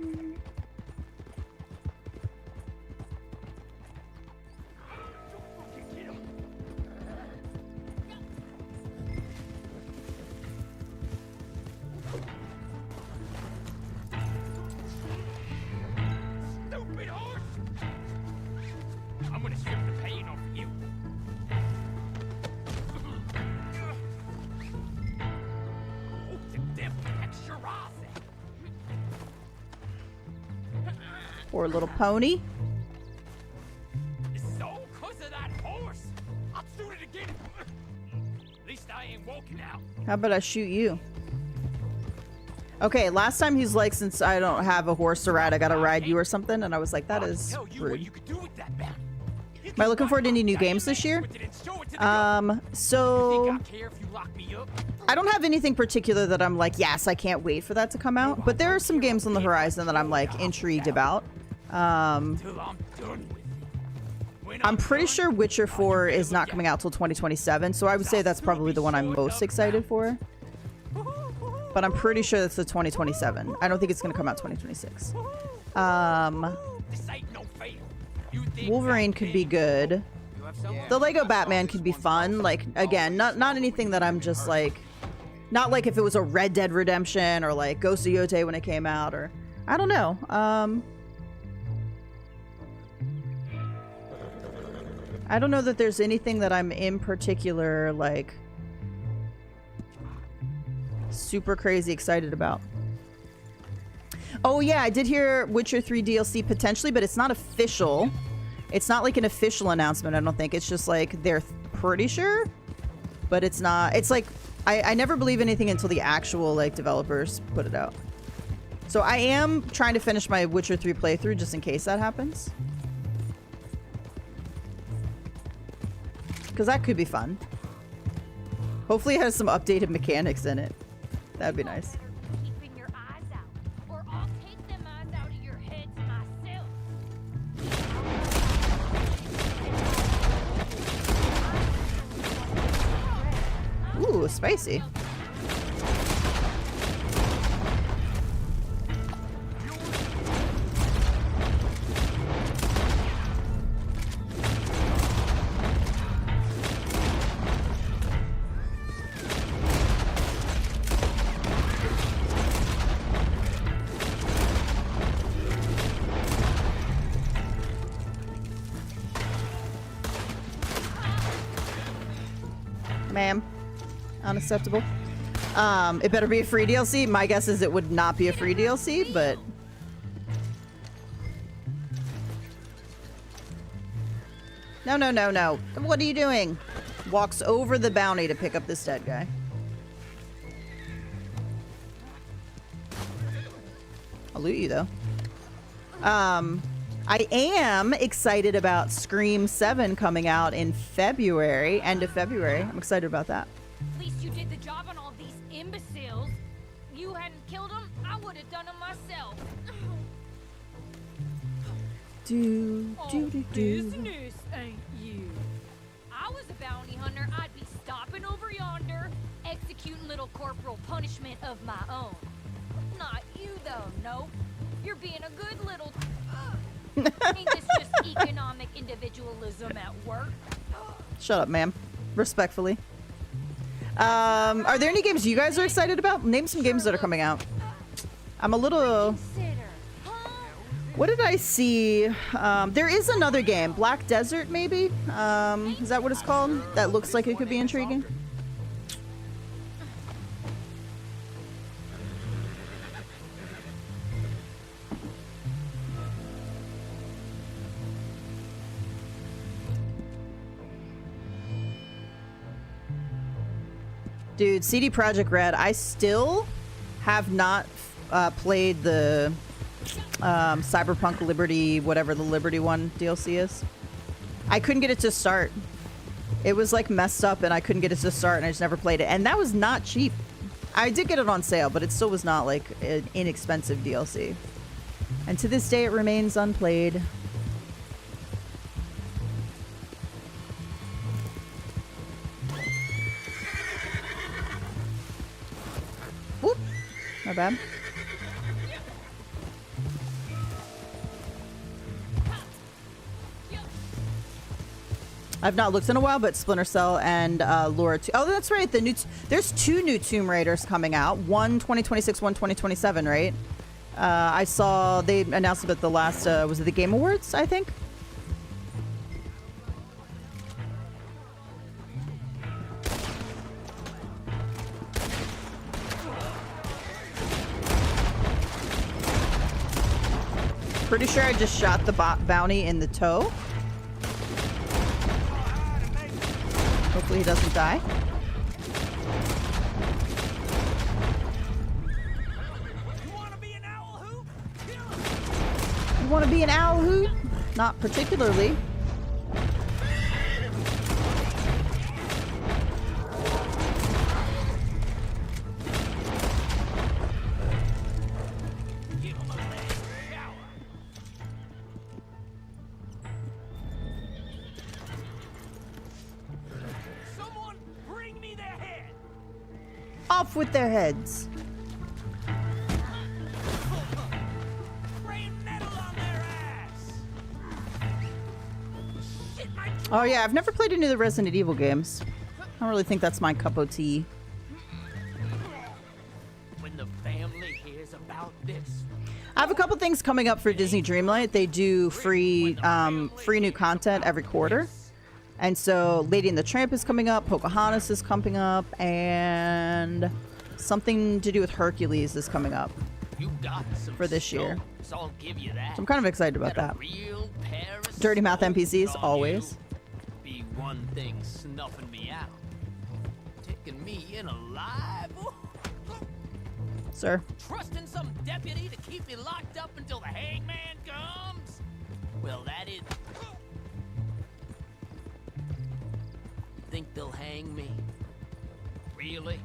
Poor little pony. It's all 'cause of that horse. I'll shoot it again. At least I ain't walking out. How about I shoot you? Okay, last time he's like, since I don't have a horse to ride, I gotta ride you or something. And I was like, that is rude. Am I looking forward to any new games this year? So I don't have anything particular that I'm like, yes, I can't wait for that to come out. But there are some games on the horizon that I'm like intrigued about. I'm pretty sure Witcher 4 is not coming out till 2027. So I would say that's probably the one I'm most excited for. But I'm pretty sure that's the 2027. I don't think it's going to come out 2026. Wolverine could be good. The Lego Batman could be fun. Like, again, not anything that I'm just like, not like if it was a Red Dead Redemption or like Ghost of Yote when it came out, or I don't know. I don't know that there's anything that I'm in particular like super crazy excited about. Oh yeah, I did hear Witcher 3 DLC potentially, but it's not official. It's not like an official announcement, I don't think. It's just like they're pretty sure, but it's not. It's like I never believe anything until the actual like developers put it out. So I am trying to finish my Witcher 3 playthrough just in case that happens. Because that could be fun. Hopefully it has some updated mechanics in it. That'd be nice. Keeping your eyes out, or I'll take them eyes out of your heads myself. Ooh, spicy. Ma'am. Unacceptable. It better be a free DLC. My guess is it would not be a free DLC, but... No, no, no, no. What are you doing? Walks over the bounty to pick up this dead guy. I'll loot you, though. I am excited about Scream 7 coming out in February, end of February. I'm excited about that. At least you did the job on all these imbeciles. If you hadn't killed them, I would have done them myself. Business, ain't you? I was a bounty hunter, I'd be stopping over yonder, executing little corporal punishment of my own. Not you, though, nope. You're being a good little... Ain't this just economic individualism at work? Shut up, ma'am. Respectfully. Are there any games you guys are excited about? Name some games that are coming out. I'm a little... Consider, huh? What did I see? There is another game. Black Desert, maybe? Is that what it's called? That looks like it could be intriguing. Dude, CD Projekt Red, I still have not played the Cyberpunk Liberty, whatever the Liberty one DLC is. I couldn't get it to start. It was like messed up and I couldn't get it to start and I just never played it. And that was not cheap. I did get it on sale, but it still was not like an inexpensive DLC. And to this day it remains unplayed. Whoop. My bad. I've not looked in a while, but Splinter Cell and Lore 2. Oh, that's right. There's 2 new Tomb Raiders coming out. One 2026, one 2027, right? I saw they announced it at the last, was it the Game Awards, I think? Pretty sure I just shot the bounty in the toe. Hopefully he doesn't die. You wanna be an owl hoot? You want to be an owl hoot? Not particularly. Give him a leg shower. Someone bring me their head. Off with their heads. Spraying metal on their ass. Shit, my Oh yeah, I've never played any of the Resident Evil games. I don't really think that's my cup of tea. when the family hears about this. I have a couple things coming up for Disney Dreamlight. They do free new content every quarter. And so Lady and the Tramp is coming up, Pocahontas is coming up, and something to do with Hercules is coming up. You got some For this year. stones, I'll give you that. So I'm kind of excited about Got a that. real pair of Dirty Mouth stones NPCs, on always. you. Be one thing snuffing me out. Taking me in alive. Sir. Trusting some deputy to keep me locked up until the hangman comes? Well, that is... Think they'll hang me? Really?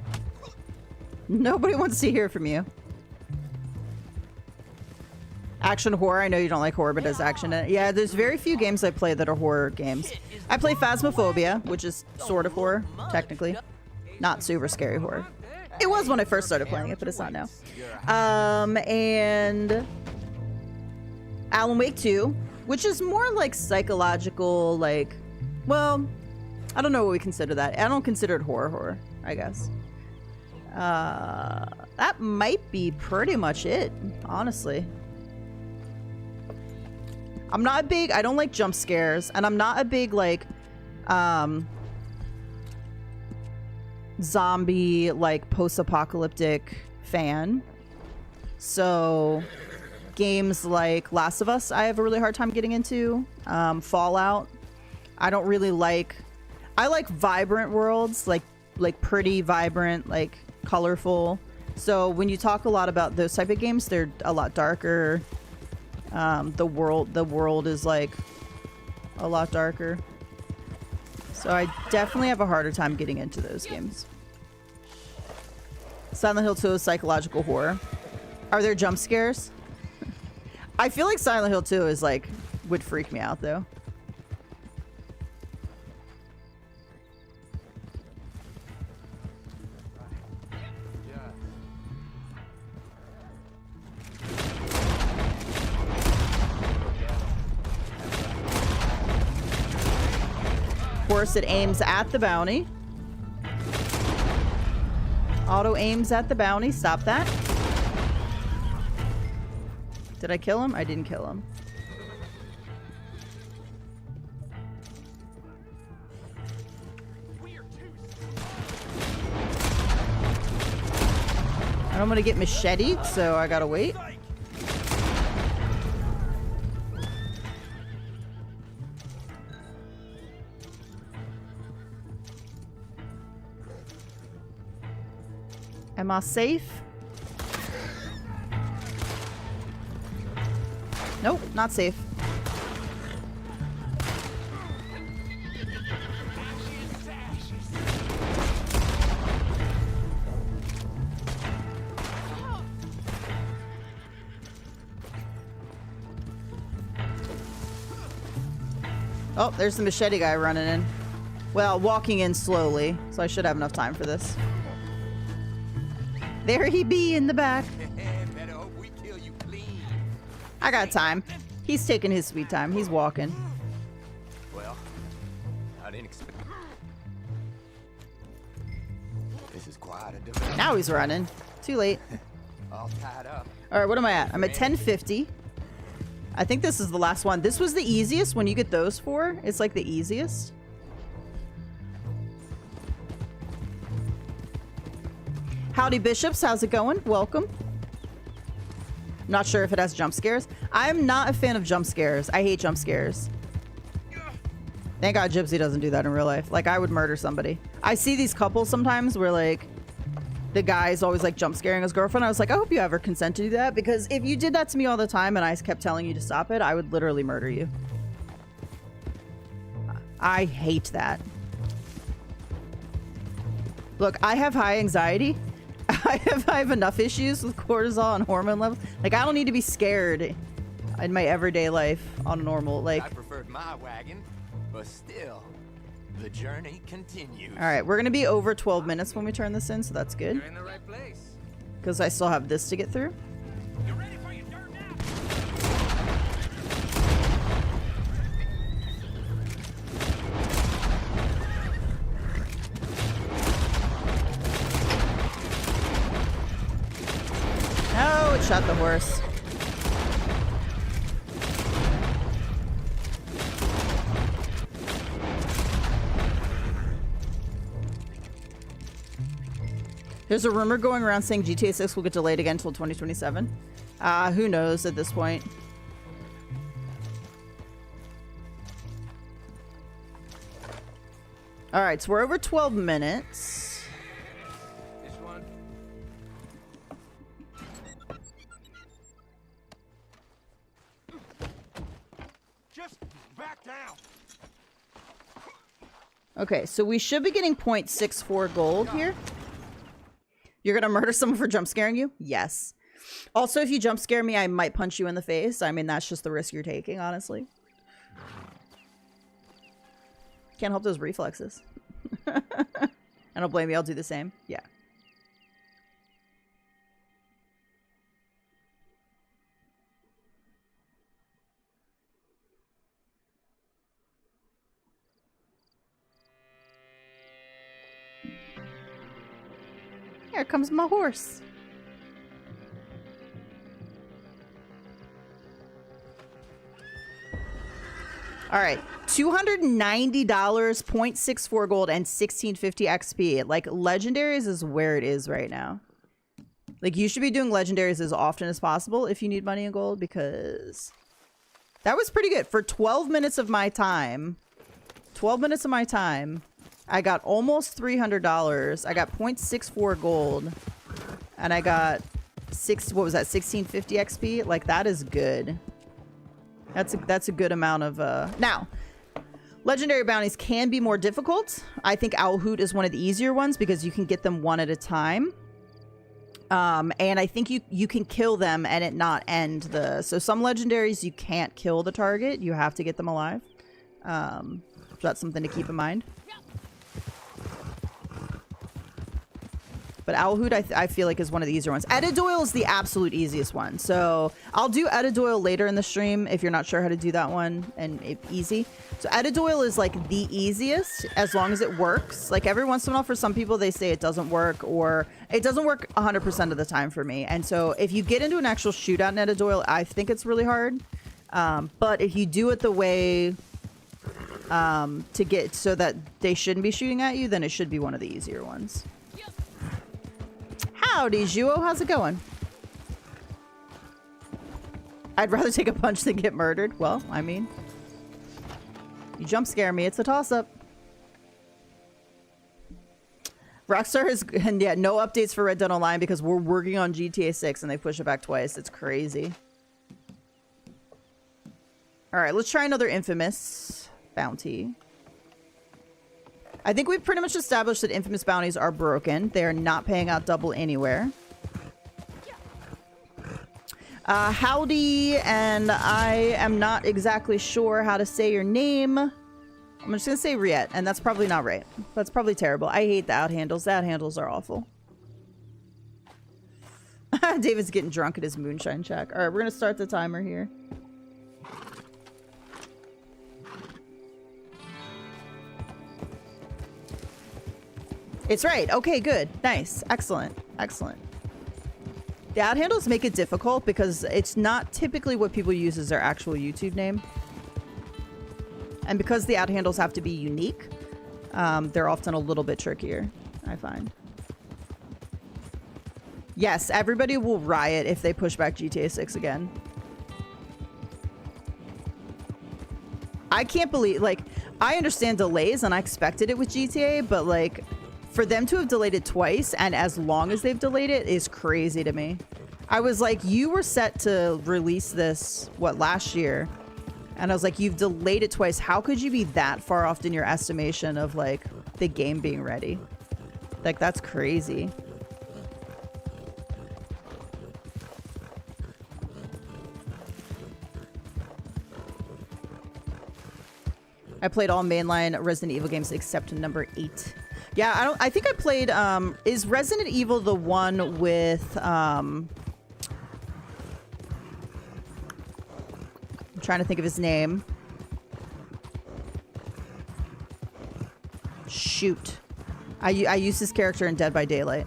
Nobody wants to hear from you. Action horror. I know you don't like horror, but there's action in it. Yeah, there's very few games I play that are horror games. I play Phasmophobia, which is sort of horror, technically. Not super scary horror. It was when I first started playing it, but it's not now. And Alan Wake 2, which is more like psychological, like, well, I don't know what we consider that. I don't consider it horror, I guess. That might be pretty much it, honestly. I'm not a big, I don't like jump scares, and I'm not a big, like, zombie, like, post-apocalyptic fan. So games like Last of Us, I have a really hard time getting into. Fallout. I don't really like... I like vibrant worlds, like pretty, vibrant, like, colorful. So when you talk a lot about those type of games, they're a lot darker. The world is, like, a lot darker. So I definitely have a harder time getting into those games. Silent Hill 2 is psychological horror. Are there jump scares? I feel like Silent Hill 2 is, like, would freak me out, though. Of course, it aims at the bounty. Auto aims at the bounty. Stop that. Did I kill him? I didn't kill him. I'm gonna get macheted, so I gotta wait. Am I safe? Nope, not safe. Oh, there's the machete guy running in. Well, walking in slowly, so I should have enough time for this. There he be in the back. Better hope we kill you clean. I got time. He's taking his sweet time. He's walking. Well, I didn't expect. This is quite a development. Now he's running. Too late. All tied up. All right, what am I at? I'm at 1050. I think this is the last one. This was the easiest. When you get those four, it's like the easiest. Howdy Bishops, how's it going? Welcome. Not sure if it has jump scares. I'm not a fan of jump scares. I hate jump scares. Thank God Gypsy doesn't do that in real life. Like, I would murder somebody. I see these couples sometimes where, like, the guy's always, like, jump scaring his girlfriend. I was like, I hope you ever consent to do that, because if you did that to me all the time and I kept telling you to stop it, I would literally murder you. I hate that. Look, I have high anxiety. I have enough issues with cortisol and hormone levels. Like, I don't need to be scared in my everyday life on a normal, like... I preferred my wagon, but still, the journey continues. All right, we're going to be over 12 minutes when we turn this in, so that's good. You're in the right place. Because I still have this to get through. You ready for your dirt now? Oh, it shot the horse. There's a rumor going around saying GTA 6 will get delayed again until 2027. Who knows at this point? All right, so we're over 12 minutes. This one. Just back down. Okay, so we should be getting 0.64 gold here. You're gonna murder someone for jump scaring you? Yes. Also, if you jump scare me, I might punch you in the face. I mean, that's just the risk you're taking, honestly. Can't help those reflexes. I don't blame you. I'll do the same. Yeah. Here comes my horse. All right, $290, 0.64 gold, and 1650 XP. Like, legendaries is where it is right now. Like, you should be doing legendaries as often as possible if you need money and gold, because that was pretty good. For 12 minutes of my time, I got almost $300. I got 0.64 gold, and I got 1650 XP. Like, that is good. That's a good amount of now legendary bounties can be more difficult. I think Owl Hoot is one of the easier ones because you can get them one at a time, and I think you can kill them and it not end the, so some legendaries you can't kill the target, you have to get them alive. So that's something to keep in mind. But Owl Hoot, I feel like, is one of the easier ones. Edidoil is the absolute easiest one. So I'll do Edidoil later in the stream if you're not sure how to do that one, and easy. So Edidoil is like the easiest as long as it works. Like every once in a while for some people, they say it doesn't work, or it doesn't work 100% of the time for me. And so if you get into an actual shootout in Edidoil, I think it's really hard. But if you do it the way to get so that they shouldn't be shooting at you, then it should be one of the easier ones. Howdy, Juo. How's it going? I'd rather take a punch than get murdered. Well, I mean, you jump scare me. It's a toss-up. Rockstar has, and yeah, no updates for Red Dead Online because we're working on GTA 6 and they push it back twice. It's crazy. All right, let's try another Infamous bounty. I think we've pretty much established that Infamous bounties are broken. They are not paying out double anywhere. Howdy, and I am not exactly sure how to say your name. I'm just going to say Riet, and that's probably not right. That's probably terrible. I hate the out-handles. The out-handles are awful. David's getting drunk at his moonshine shack. All right, we're going to start the timer here. It's right. Okay, good. Nice. Excellent. Excellent. The ad handles make it difficult because it's not typically what people use as their actual YouTube name. And because the ad handles have to be unique, they're often a little bit trickier, I find. Yes, everybody will riot if they push back GTA 6 again. I can't believe, like, I understand delays and I expected it with GTA, but like, for them to have delayed it twice and as long as they've delayed it is crazy to me. I was like, you were set to release this, what, last year? And I was like, you've delayed it twice. How could you be that far off in your estimation of like the game being ready? Like, that's crazy. I played all mainline Resident Evil games except number 8. Yeah, I think I played, is Resident Evil the one with, I'm trying to think of his name. Shoot. I used his character in Dead by Daylight.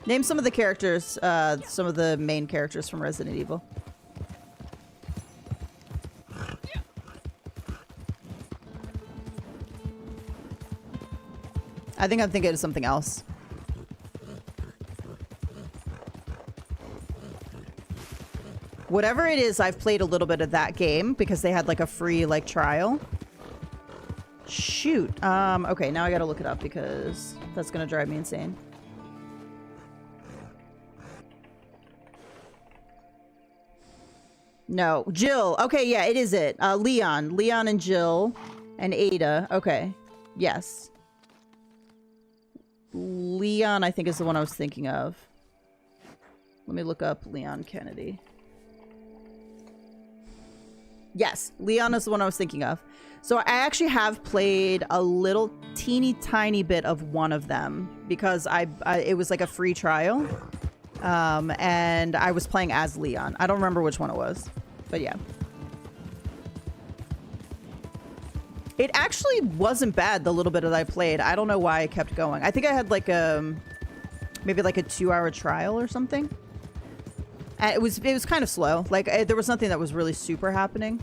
Name some of the characters, some of the main characters from Resident Evil. I think I'm thinking of something else. Whatever it is, I've played a little bit of that game because they had like a free like trial. Shoot. Okay, now I gotta look it up because that's gonna drive me insane. No, Jill. Okay, yeah, it is it. Leon. Leon and Jill and Ada. Okay. Yes. Leon, I think, is the one I was thinking of. Let me look up Leon Kennedy. Yes, Leon is the one I was thinking of. So I actually have played a little teeny tiny bit of one of them because it was like a free trial. And I was playing as Leon. I don't remember which one it was, but yeah. It actually wasn't bad, the little bit that I played. I don't know why I kept going. I think I had like maybe like a 2-hour trial or something. And it was kind of slow. Like there was nothing that was really super happening.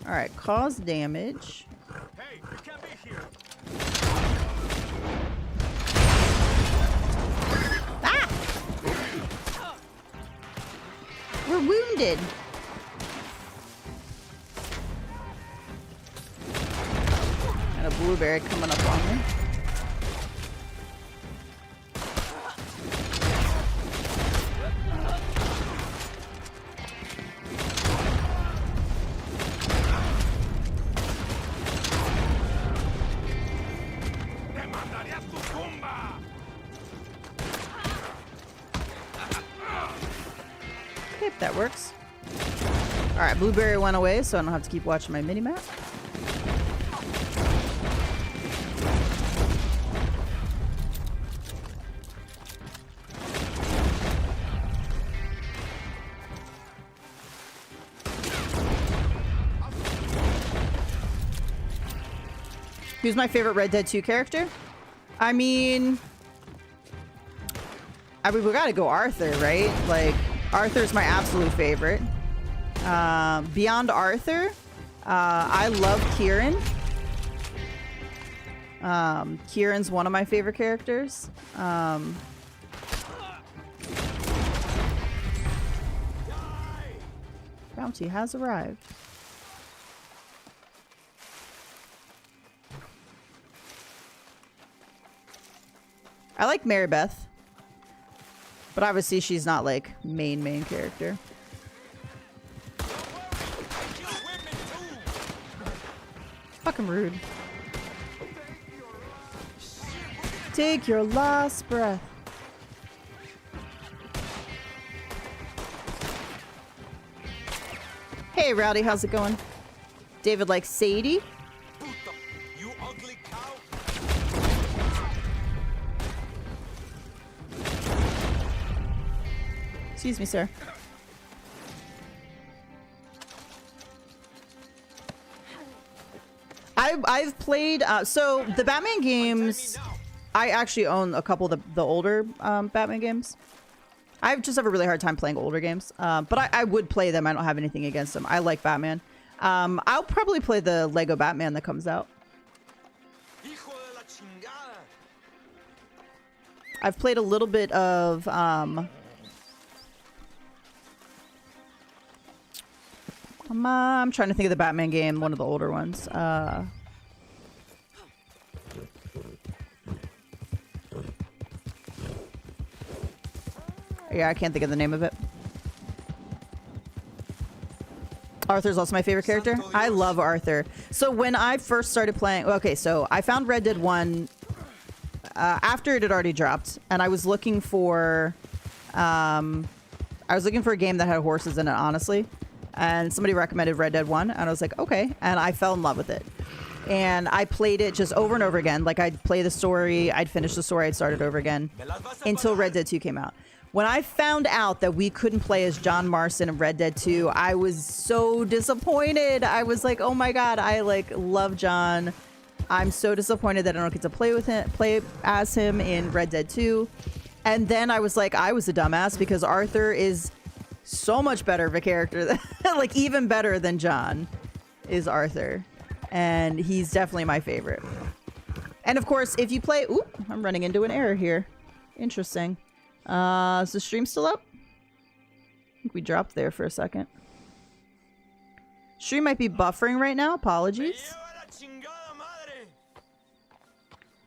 All right, cause damage. Hey, you can't be here. Ah! We're wounded. And a blueberry coming up on me. That works. All right, blueberry went away, so I don't have to keep watching my mini-map. Who's my favorite Red Dead 2 character? I mean, we gotta go Arthur, right? Like, Arthur's my absolute favorite. Beyond Arthur, I love Kieran. Kieran's one of my favorite characters. Bounty has arrived. I like Mary Beth. But obviously she's not like main character. Fucking rude. Take your last breath. Hey Rowdy, how's it going? David likes Sadie. You ugly cow. Excuse me, sir. I've played so the Batman games. I actually own a couple of the older Batman games. I just have a really hard time playing older games, but I would play them. I don't have anything against them. I like Batman. I'll probably play the Lego Batman that comes out. I've played a little bit of I'm trying to think of the Batman game, one of the older ones. Yeah, I can't think of the name of it. Arthur's also my favorite character. I love Arthur. So when I first started playing, okay, so I found Red Dead 1 after it had already dropped, and I was looking for a game that had horses in it, honestly. And somebody recommended Red Dead 1, and I was like, okay, and I fell in love with it. And I played it just over and over again. Like, I'd play the story, I'd finish the story, I'd start it over again until Red Dead 2 came out. When I found out that we couldn't play as John Marston in Red Dead 2, I was so disappointed. I was like, oh my god, I like love John. I'm so disappointed that I don't get to play as him in Red Dead 2. And then I was like, I was a dumbass because Arthur is so much better of a character than, like even better than John is Arthur. And he's definitely my favorite. And of course, if you play, ooh, I'm running into an error here. Interesting. Is the stream still up? I think we dropped there for a second. Stream might be buffering right now. Apologies.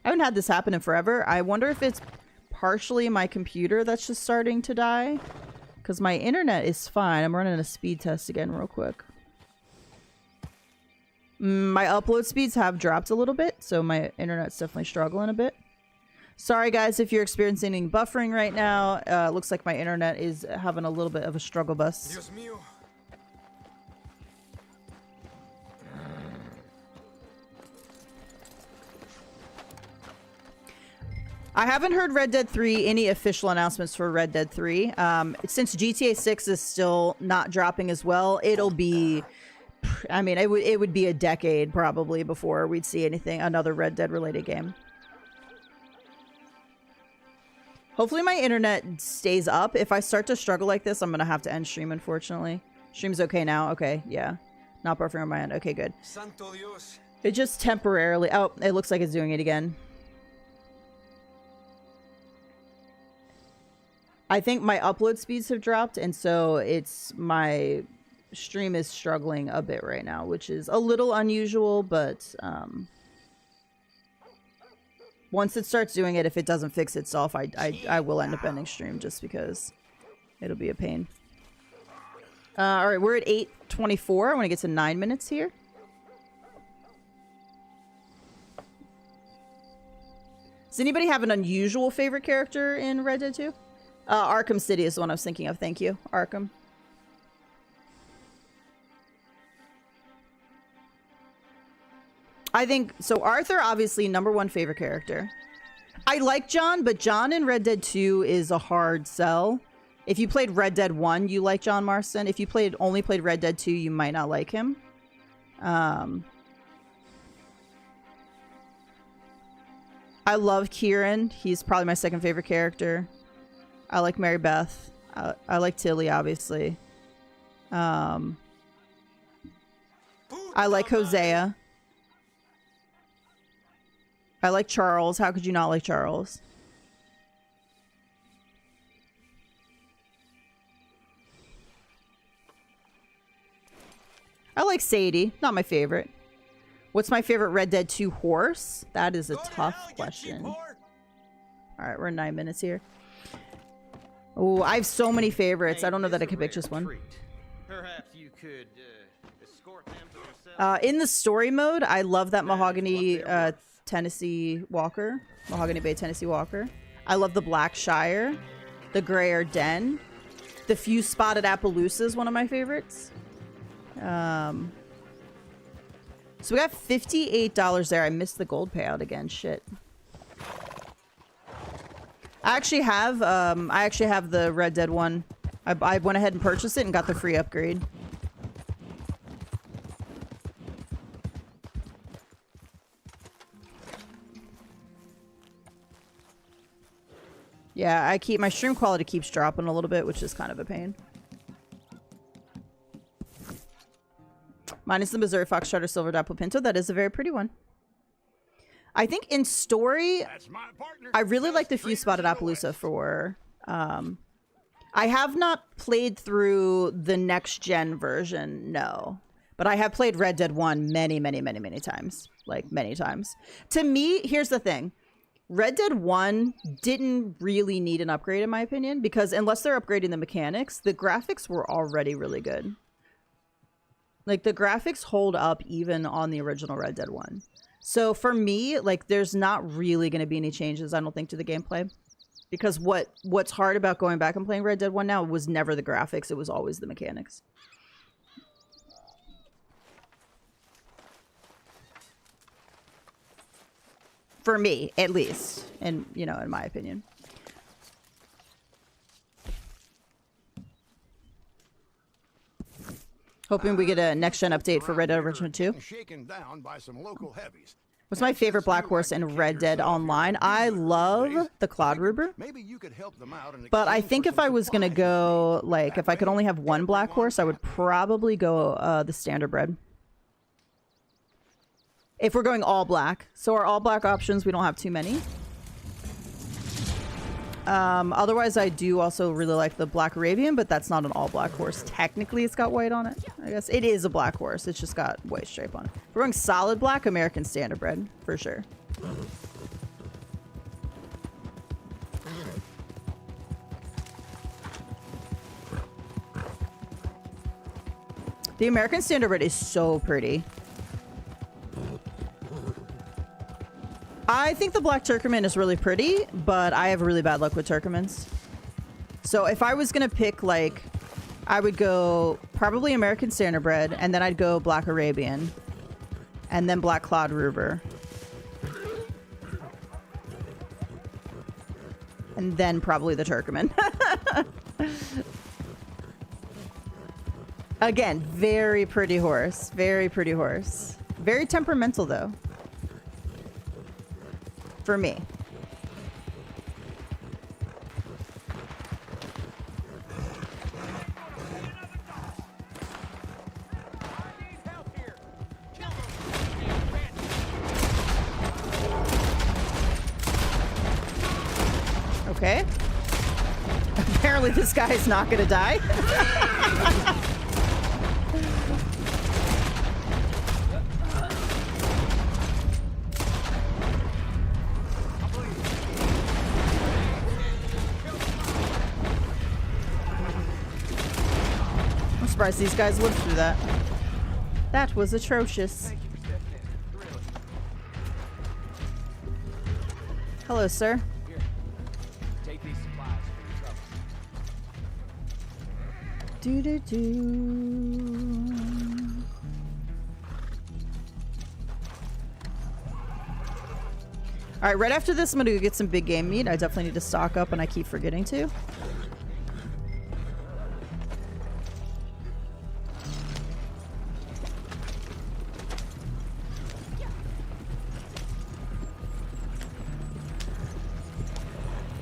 I haven't had this happen in forever. I wonder if it's partially my computer that's just starting to die. Because my internet is fine. I'm running a speed test again real quick. My upload speeds have dropped a little bit, so my internet's definitely struggling a bit. Sorry guys if you're experiencing any buffering right now. Looks like my internet is having a little bit of a struggle bus. Dios mío. I haven't heard Red Dead 3, any official announcements for Red Dead 3. Since GTA 6 is still not dropping as well, it'll be, I mean, it would be a decade probably before we'd see anything, another Red Dead related game. Hopefully my internet stays up. If I start to struggle like this, I'm going to have to end stream, unfortunately. Stream's okay now? Okay, yeah. Not buffering on my end. Okay, good. It just temporarily... Oh, it looks like it's doing it again. I think my upload speeds have dropped, and so it's... My stream is struggling a bit right now, which is a little unusual, but... Once it starts doing it, if it doesn't fix itself, I will end up ending stream just because it'll be a pain. Alright, we're at 8:24. I want to get to 9 minutes here. Does anybody have an unusual favorite character in Red Dead 2? Arkham City is the one I was thinking of. Thank you. Arkham. I think, so Arthur, obviously, #1 favorite character. I like John, but John in Red Dead 2 is a hard sell. If you played Red Dead 1, you like John Marston. If you only played Red Dead 2, you might not like him. I love Kieran. He's probably my second favorite character. I like Mary Beth. I like Tilly, obviously. I like Hosea. I like Charles. How could you not like Charles? I like Sadie. Not my favorite. What's my favorite Red Dead 2 horse? That is a tough question. Alright, we're 9 minutes here. Oh, I have so many favorites. I don't know that I could pick just one. Perhaps you could escort them to yourself. In the story mode, I love that Mahogany Tennessee Walker. Mahogany Bay Tennessee Walker. I love the Black Shire. The Grayer Den. The Few Spotted Appaloosa is one of my favorites. So we got $58 there. I missed the gold payout again. Shit. I actually have the Red Dead one. I went ahead and purchased it and got the free upgrade. Yeah, my stream quality keeps dropping a little bit, which is kind of a pain. Mine is the Missouri Foxtrot or Silver Dapple Pinto. That is a very pretty one. I think in story, I really like the Few Spotted Appaloosa for... I have not played through the next-gen version, no. But I have played Red Dead 1 many, many, many, many times. Like, many times. To me, here's the thing. Red Dead 1 didn't really need an upgrade, in my opinion, because unless they're upgrading the mechanics, the graphics were already really good. Like, the graphics hold up even on the original Red Dead 1. So for me, like, there's not really going to be any changes, I don't think, to the gameplay. Because what's hard about going back and playing Red Dead 1 now was never the graphics, it was always the mechanics. For me, at least. And, you know, in my opinion. Hoping we get a next-gen update for Red Dead Redemption 2. What's my favorite Black Horse in Red Dead Online? I love the Cloud Ruber. But I think if I was going to go, like, if I could only have one Black Horse, I would probably go the Standardbred. If we're going all black. So our all black options, we don't have too many. Otherwise, I do also really like the Black Arabian, but that's not an all black horse. Technically, it's got white on it. I guess it is a black horse. It's just got white stripe on it. If we're going solid black, American Standardbred, for sure. The American Standardbred is so pretty. I think the Black Turkoman is really pretty, but I have really bad luck with Turkomans. So if I was going to pick, like, I would go probably American Standardbred, and then I'd go Black Arabian, and then Black Cloud Ruber. And then probably the Turkoman. Again, very pretty horse. Very pretty horse. Very temperamental, though. For me. Okay. Apparently this guy is not gonna die. I'm surprised these guys lived through that. That was atrocious. Hello, sir. Take these supplies for your trouble. All right, right after this, I'm gonna go get some big game meat. I definitely need to stock up, and I keep forgetting to.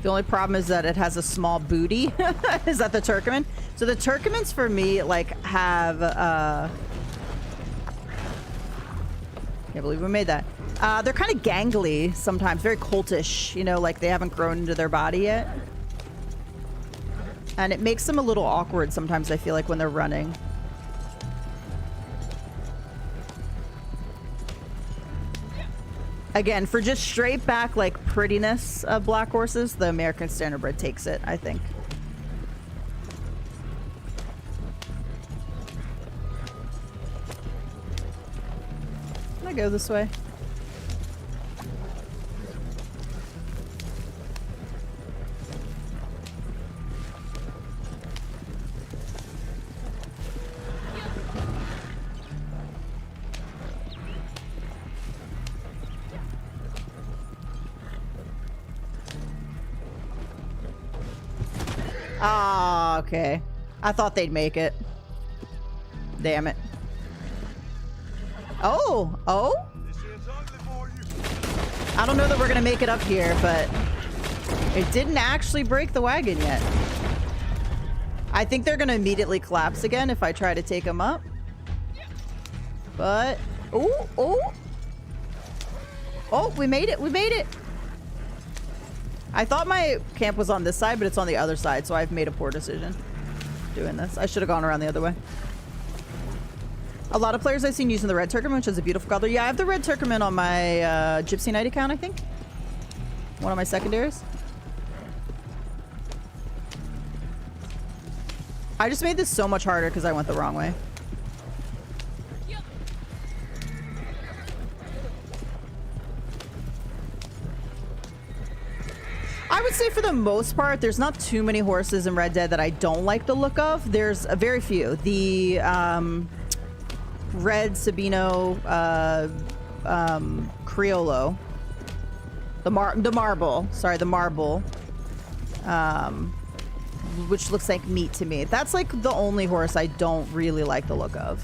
The only problem is that it has a small booty. Is that the Turkoman? So the Turkomans for me, like, have, can't believe we made that. They're kind of gangly sometimes, very cultish, you know, like they haven't grown into their body yet. And it makes them a little awkward sometimes, I feel like, when they're running. Again, for just straight back, like, prettiness of black horses, the American Standardbred takes it, I think. Can I go this way? Ah, okay. I thought they'd make it. Damn it. Oh, oh? I don't know that we're gonna make it up here, but it didn't actually break the wagon yet. I think they're gonna immediately collapse again if I try to take them up. But, oh, oh. Oh, we made it, we made it. I thought my camp was on this side, but it's on the other side, so I've made a poor decision doing this. I should have gone around the other way. A lot of players I've seen using the red Turkoman, which is a beautiful color. Yeah, I have the red Turkoman on my Gypsy Knight account, I think. One of my secondaries. I just made this so much harder because I went the wrong way. I would say for the most part, there's not too many horses in Red Dead that I don't like the look of. There's a very few. The Red Sabino Criollo. The Marble. Sorry, the Marble. Which looks like meat to me. That's like the only horse I don't really like the look of.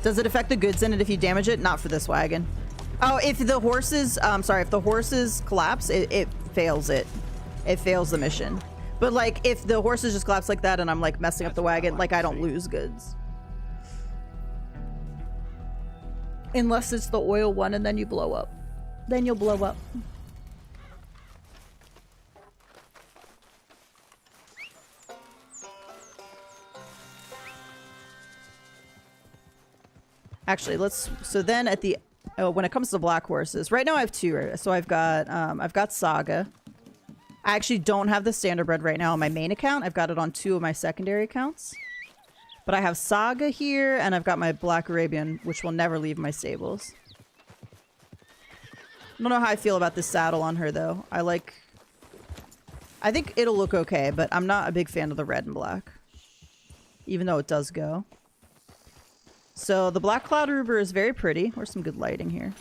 Does it affect the goods in it if you damage it? Not for this wagon. Oh, if the horses, sorry, if the horses collapse, it fails it. It fails the mission. But like, if the horses just collapse like that and I'm like messing up the wagon, like I don't lose goods. Unless it's the oil one and then you blow up. Then you'll blow up. Actually, let's, so then at the, oh, when it comes to black horses, right now I have two. So I've got Saga. I actually don't have the Standardbred right now on my main account. I've got it on two of my secondary accounts. But I have Saga here, and I've got my Black Arabian, which will never leave my stables. I don't know how I feel about this saddle on her, though. I think it'll look okay, but I'm not a big fan of the red and black. Even though it does go. So the Black Cloud Ruber is very pretty. Where's some good lighting here?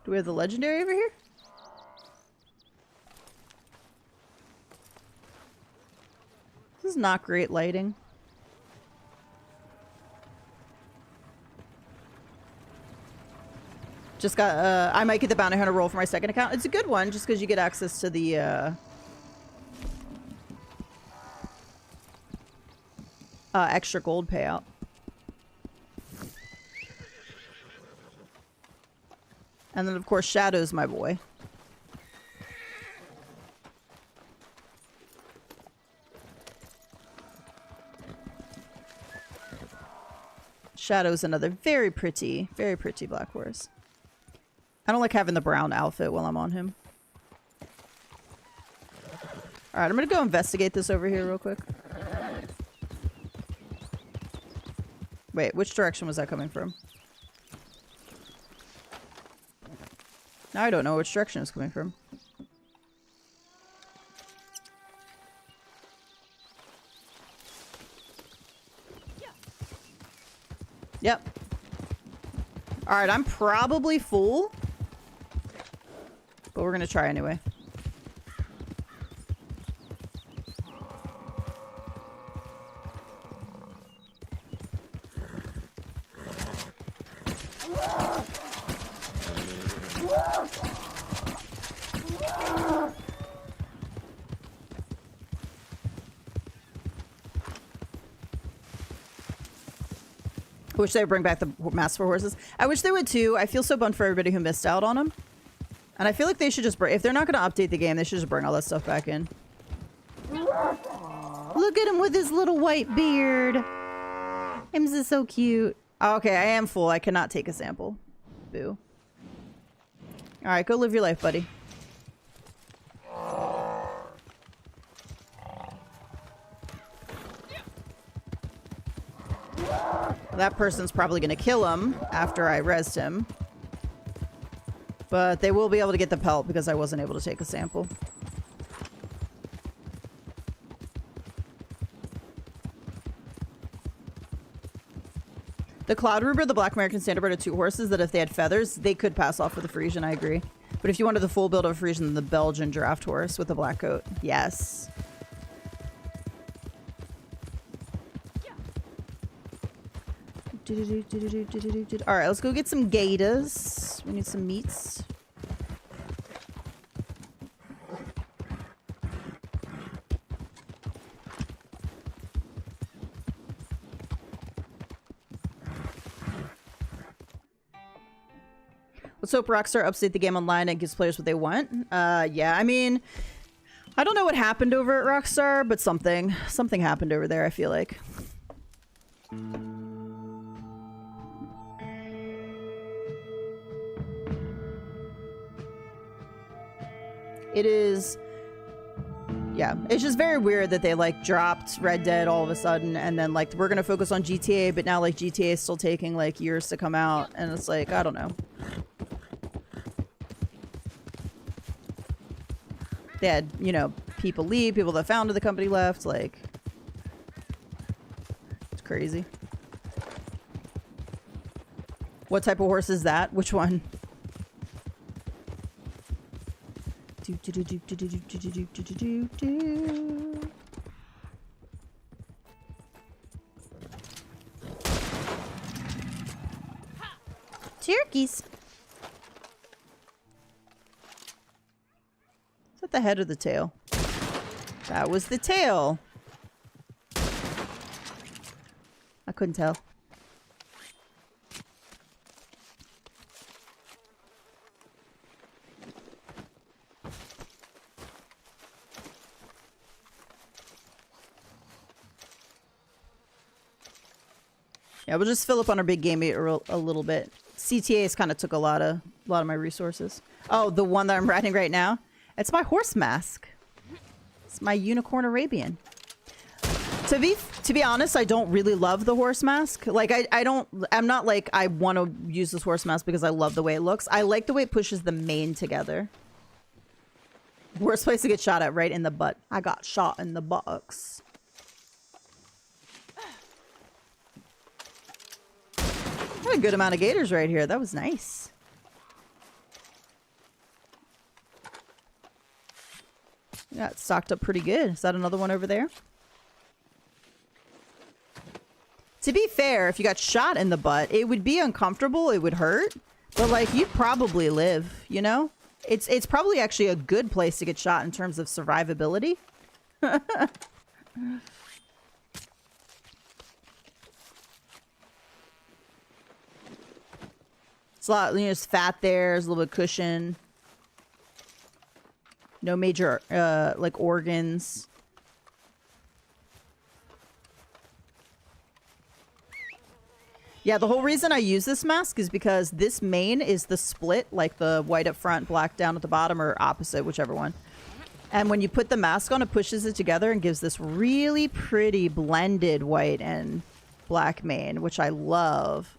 Do we have the legendary over here? This is not great lighting. Just got, I might get the bounty hunter roll for my second account. It's a good one just because you get access to the, extra gold payout. And then, of course, Shadow's my boy. Shadow's another very pretty black horse. I don't like having the brown outfit while I'm on him. Alright, I'm gonna go investigate this over here real quick. Wait, which direction was that coming from? Now I don't know which direction it's coming from. Yep. Alright, I'm probably full. But we're gonna try anyway. I wish they would bring back the master horses. I wish they would too. I feel so bummed for everybody who missed out on them. And I feel like they should just bring... If they're not going to update the game, they should just bring all that stuff back in. Look at him with his little white beard. Him's is so cute. Oh, okay, I am full. I cannot take a sample. Boo. Alright, go live your life, buddy. That person's probably going to kill him after I rezzed him. But they will be able to get the pelt because I wasn't able to take a sample. The Cloud Ruber, the Black American Standard are 2 horses that if they had feathers, they could pass off with the Frisian, I agree. But if you wanted the full build of a Frisian, the Belgian draft horse with the black coat. Yes. Alright, let's go get some gators. We need some meats. Let's hope Rockstar update the game online and gives players what they want. Yeah, I mean, I don't know what happened over at Rockstar, but something happened over there, I feel like. It is, yeah, it's just very weird that they like dropped Red Dead all of a sudden and then like we're gonna focus on GTA, but now like GTA is still taking like years to come out and it's like, I don't know. They had, you know, people leave, people that founded the company left, like, it's crazy. What type of horse is that? Which one? Turkeys. Is that the head or the tail? That was the tail. I couldn't tell. Yeah, we'll just fill up on our big game meat a little bit. CTA's kind of took a lot of my resources. Oh, the one that I'm riding right now? It's my horse mask. It's my unicorn Arabian. To be honest, I don't really love the horse mask. Like I'm not like I want to use this horse mask because I love the way it looks. I like the way it pushes the mane together. Worst place to get shot at, right in the butt. I got shot in the buttocks. Got a good amount of gators right here. That was nice. Got stocked up pretty good. Is that another one over there? To be fair, if you got shot in the butt, it would be uncomfortable. It would hurt. But, like, you'd probably live, you know? It's probably actually a good place to get shot in terms of survivability. It's a lot, you know, there's fat there. There's a little bit of cushion. No major, like, organs. Yeah, the whole reason I use this mask is because this main is the split, like the white up front, black down at the bottom, or opposite, whichever one. And when you put the mask on, it pushes it together and gives this really pretty blended white and black main, which I love.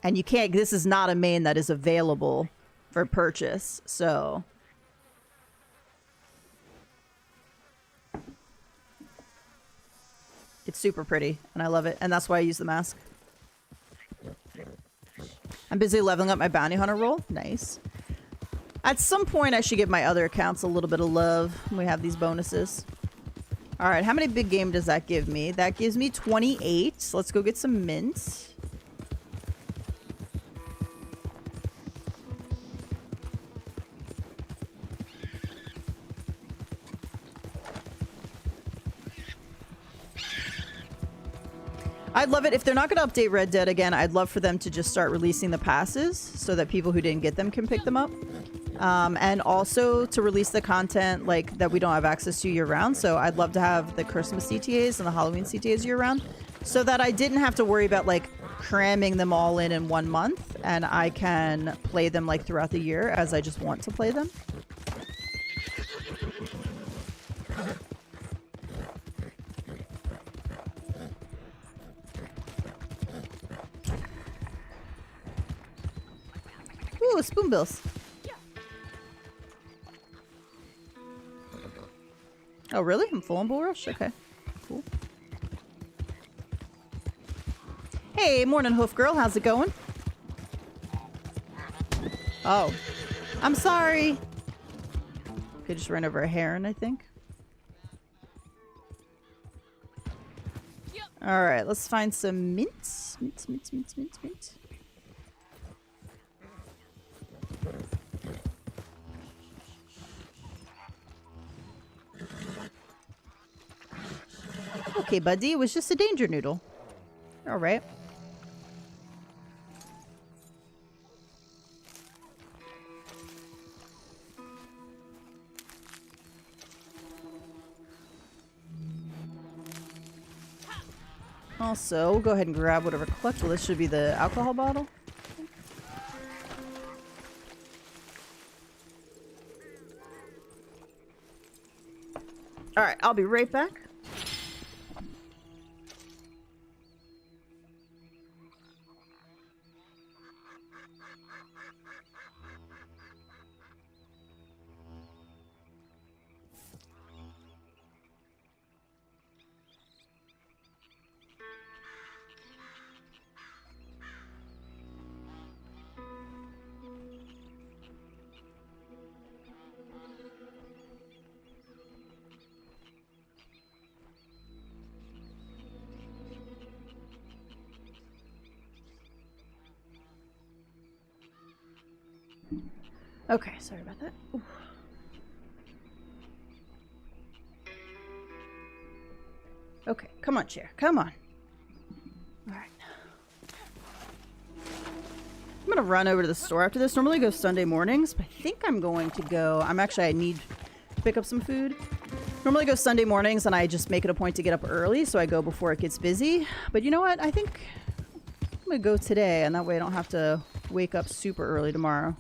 And you can't, this is not a main that is available for purchase, so... It's super pretty, and I love it, and that's why I use the mask. I'm busy leveling up my bounty hunter role. Nice. At some point, I should give my other accounts a little bit of love when we have these bonuses. All right, how many big game does that give me? That gives me 28. So let's go get some mint. I'd love it if they're not going to update Red Dead again. I'd love for them to just start releasing the passes so that people who didn't get them can pick them up. And also to release the content like that we don't have access to year round. So I'd love to have the Christmas CTAs and the Halloween CTAs year round so that I didn't have to worry about like cramming them all in 1 month, and I can play them like throughout the year as I just want to play them. Ooh, spoonbills. Oh, really? I'm full on Bull Rush? Okay. Cool. Hey, morning, Hoof Girl. How's it going? Oh. I'm sorry. Okay, just ran over a heron, I think. Alright, let's find some mints. Mint. Okay, buddy, it was just a danger noodle. All right. Also, we'll go ahead and grab whatever collectible. This should be the alcohol bottle. All right, I'll be right back. Okay, sorry about that. Ooh. Okay, come on, chair. Come on. All right. I'm gonna run over to the store after this. Normally I go Sunday mornings, but I think I'm going to go. I need to pick up some food. Normally I go Sunday mornings, and I just make it a point to get up early, so I go before it gets busy. But you know what? I think I'm gonna go today, and that way I don't have to wake up super early tomorrow.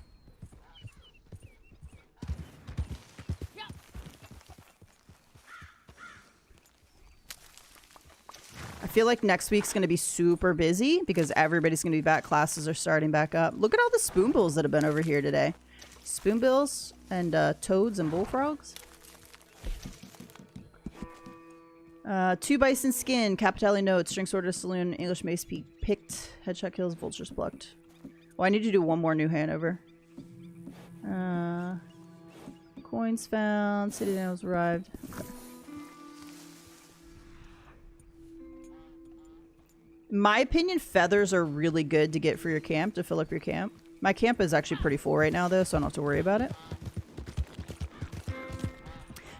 I feel like next week's going to be super busy because everybody's going to be back. Classes are starting back up. Look at all the spoonbills that have been over here today. Spoonbills and toads and bullfrogs. 2 bison skin, Capitelli notes, string sword saloon, English mace picked, headshot kills, vultures plucked. Well, I need to do one more New Hanover. Coins found. City nails arrived. Okay. In my opinion, feathers are really good to get for your camp, to fill up your camp. My camp is actually pretty full right now, though, so I don't have to worry about it.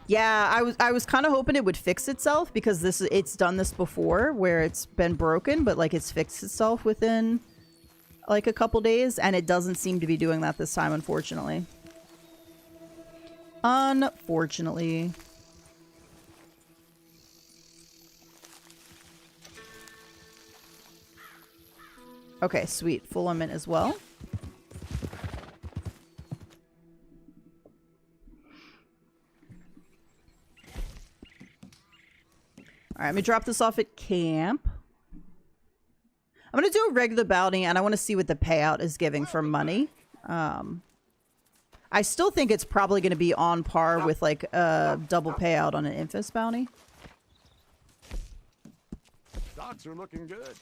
Yeah, I was kind of hoping it would fix itself because it's done this before where it's been broken, but like it's fixed itself within like a couple days, and it doesn't seem to be doing that this time, unfortunately. Unfortunately. Okay, sweet. Full on mint as well. Alright, let me drop this off at camp. I'm going to do a regular bounty, and I want to see what the payout is giving for money. I still think it's probably going to be on par with, like, a double payout on an Infest bounty. Stocks are looking good.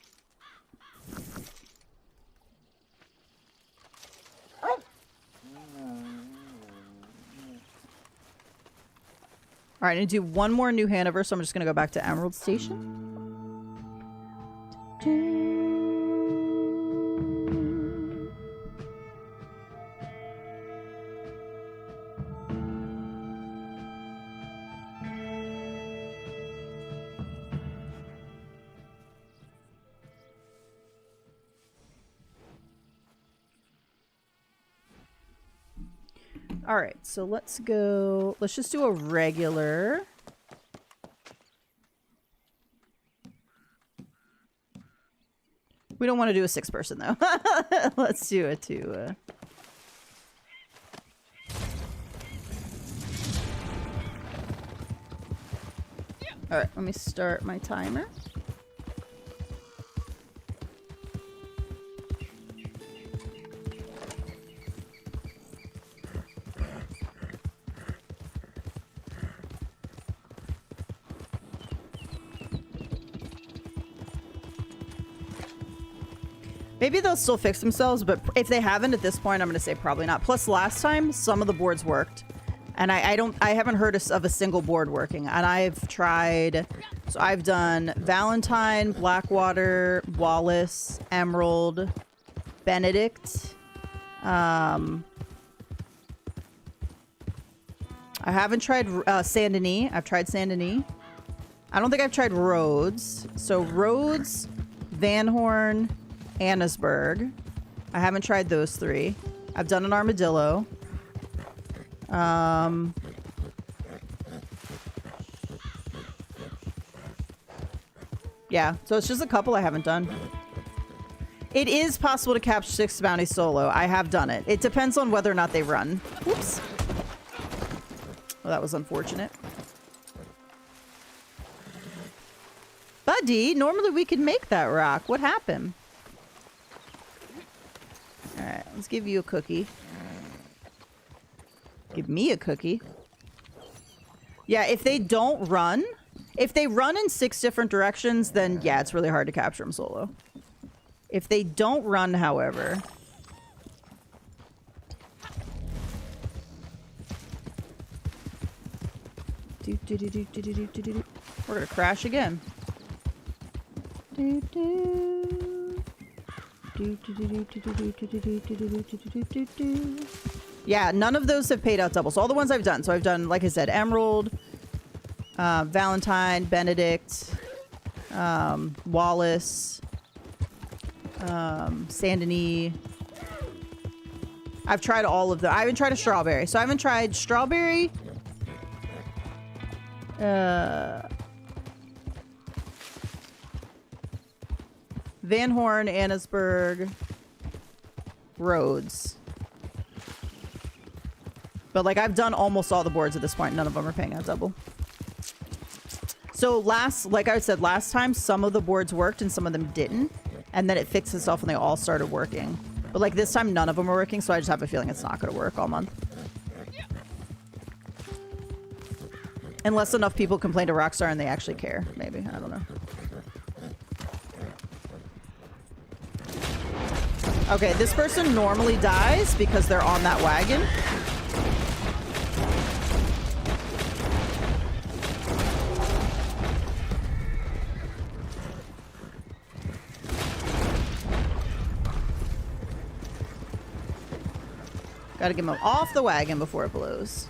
Alright, I'm going to do one more New Hanover, so I'm just going to go back to Emerald Station. Alright, so let's go... Let's just do a regular. We don't want to do a 6-person, though. Let's do a 2. Alright, let me start my timer. Maybe they'll still fix themselves, but if they haven't at this point, I'm going to say probably not. Plus, last time, some of the boards worked. And I haven't heard of a single board working. And I've tried... So I've done Valentine, Blackwater, Wallace, Emerald, Benedict. I haven't tried Saint Denis. I've tried Saint Denis. I don't think I've tried Rhodes. So Rhodes, Van Horn... Annisburg. I haven't tried those 3. I've done an Armadillo. Yeah, so it's just a couple I haven't done. It is possible to capture 6 bounties solo. I have done it. It depends on whether or not they run. Oops. Well, that was unfortunate. Buddy, normally we could make that rock. What happened? Alright, let's give you a cookie. Give me a cookie. Yeah, if they don't run... If they run in 6 different directions, then yeah, it's really hard to capture them solo. If they don't run, however... We're gonna crash again. Yeah, none of those have paid out doubles. All the ones I've done. So I've done, like I said, Emerald, Valentine, Benedict, Wallace, Saint Denis. I've tried all of them. I haven't tried a strawberry. So I haven't tried strawberry. Van Horn, Annisburg, Rhodes. But like I've done almost all the boards at this point. None of them are paying out double. So like I said last time, some of the boards worked and some of them didn't. And then it fixed itself when they all started working. But like this time, none of them are working. So I just have a feeling it's not going to work all month. Unless enough people complain to Rockstar and they actually care. Maybe. I don't know. Okay, this person normally dies because they're on that wagon. Gotta get him off the wagon before it blows.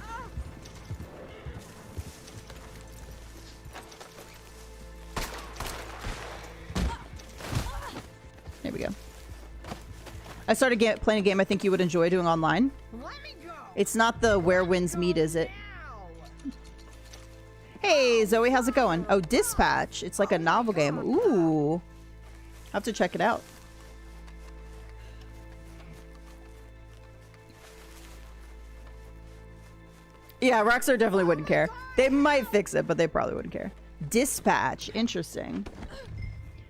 There we go. I started playing a game I think you would enjoy doing online. It's not the Where Winds Meet, is it? Hey, Zoe, how's it going? Oh, Dispatch. It's like a novel game. Ooh. I'll have to check it out. Yeah, Rockstar definitely wouldn't care. They might fix it, but they probably wouldn't care. Dispatch. Interesting.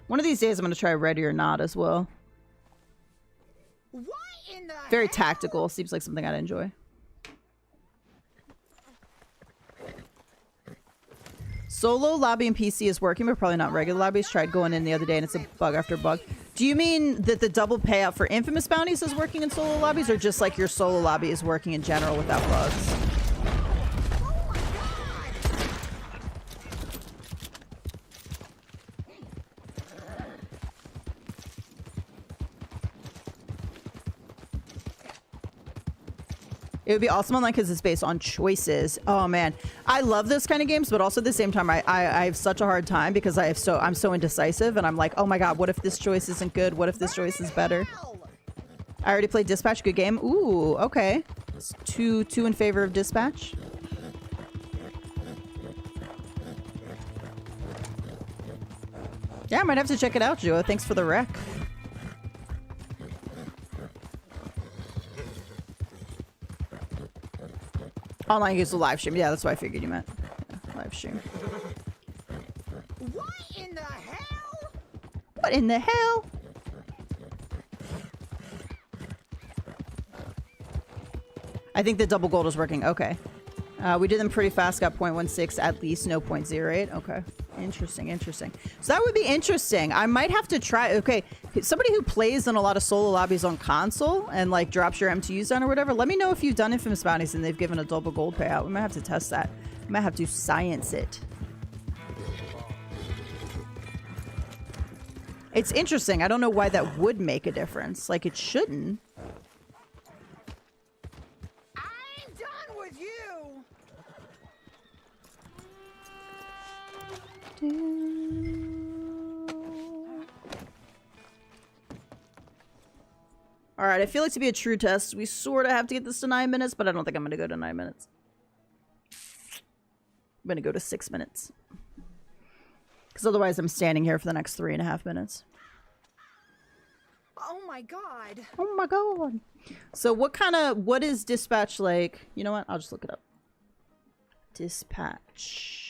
One of these days I'm going to try Ready or Not as well. Very tactical. Seems like something I'd enjoy. Solo lobby and PC is working, but probably not regular lobbies. Tried going in the other day and it's a bug after bug. Do you mean that the double payout for infamous bounties is working in solo lobbies, or just like your solo lobby is working in general without bugs? It would be awesome online because it's based on choices. Oh man, I love those kind of games, but also at the same time, I have such a hard time because I'm so indecisive, and I'm like, oh my god, what if this choice isn't good? What if this choice is better? I already played Dispatch. Good game. Ooh, okay. It's two in favor of Dispatch. Yeah, I might have to check it out, Joe. Thanks for the rec. Online games will live stream. Yeah, that's what I figured you meant. Yeah, live stream. What in the hell? What in the hell? I think the double gold is working. Okay. We did them pretty fast. Got 0.16 at least. No 0.08. Okay. Interesting, interesting. So that would be interesting. I might have to try. Okay, somebody who plays in a lot of solo lobbies on console and like drops your MTUs down or whatever, let me know if you've done infamous bounties and they've given a double gold payout. We might have to test that. We might have to science it. It's interesting. I don't know why that would make a difference. Like, it shouldn't. I'm done with you. All right, I feel like to be a true test, we sort of have to get this to 9 minutes, but I don't think I'm going to go to 9 minutes. I'm going to go to 6 minutes. Because otherwise I'm standing here for the next 3.5 minutes. Oh my god. Oh my god. So what is Dispatch like? You know what? I'll just look it up. Dispatch.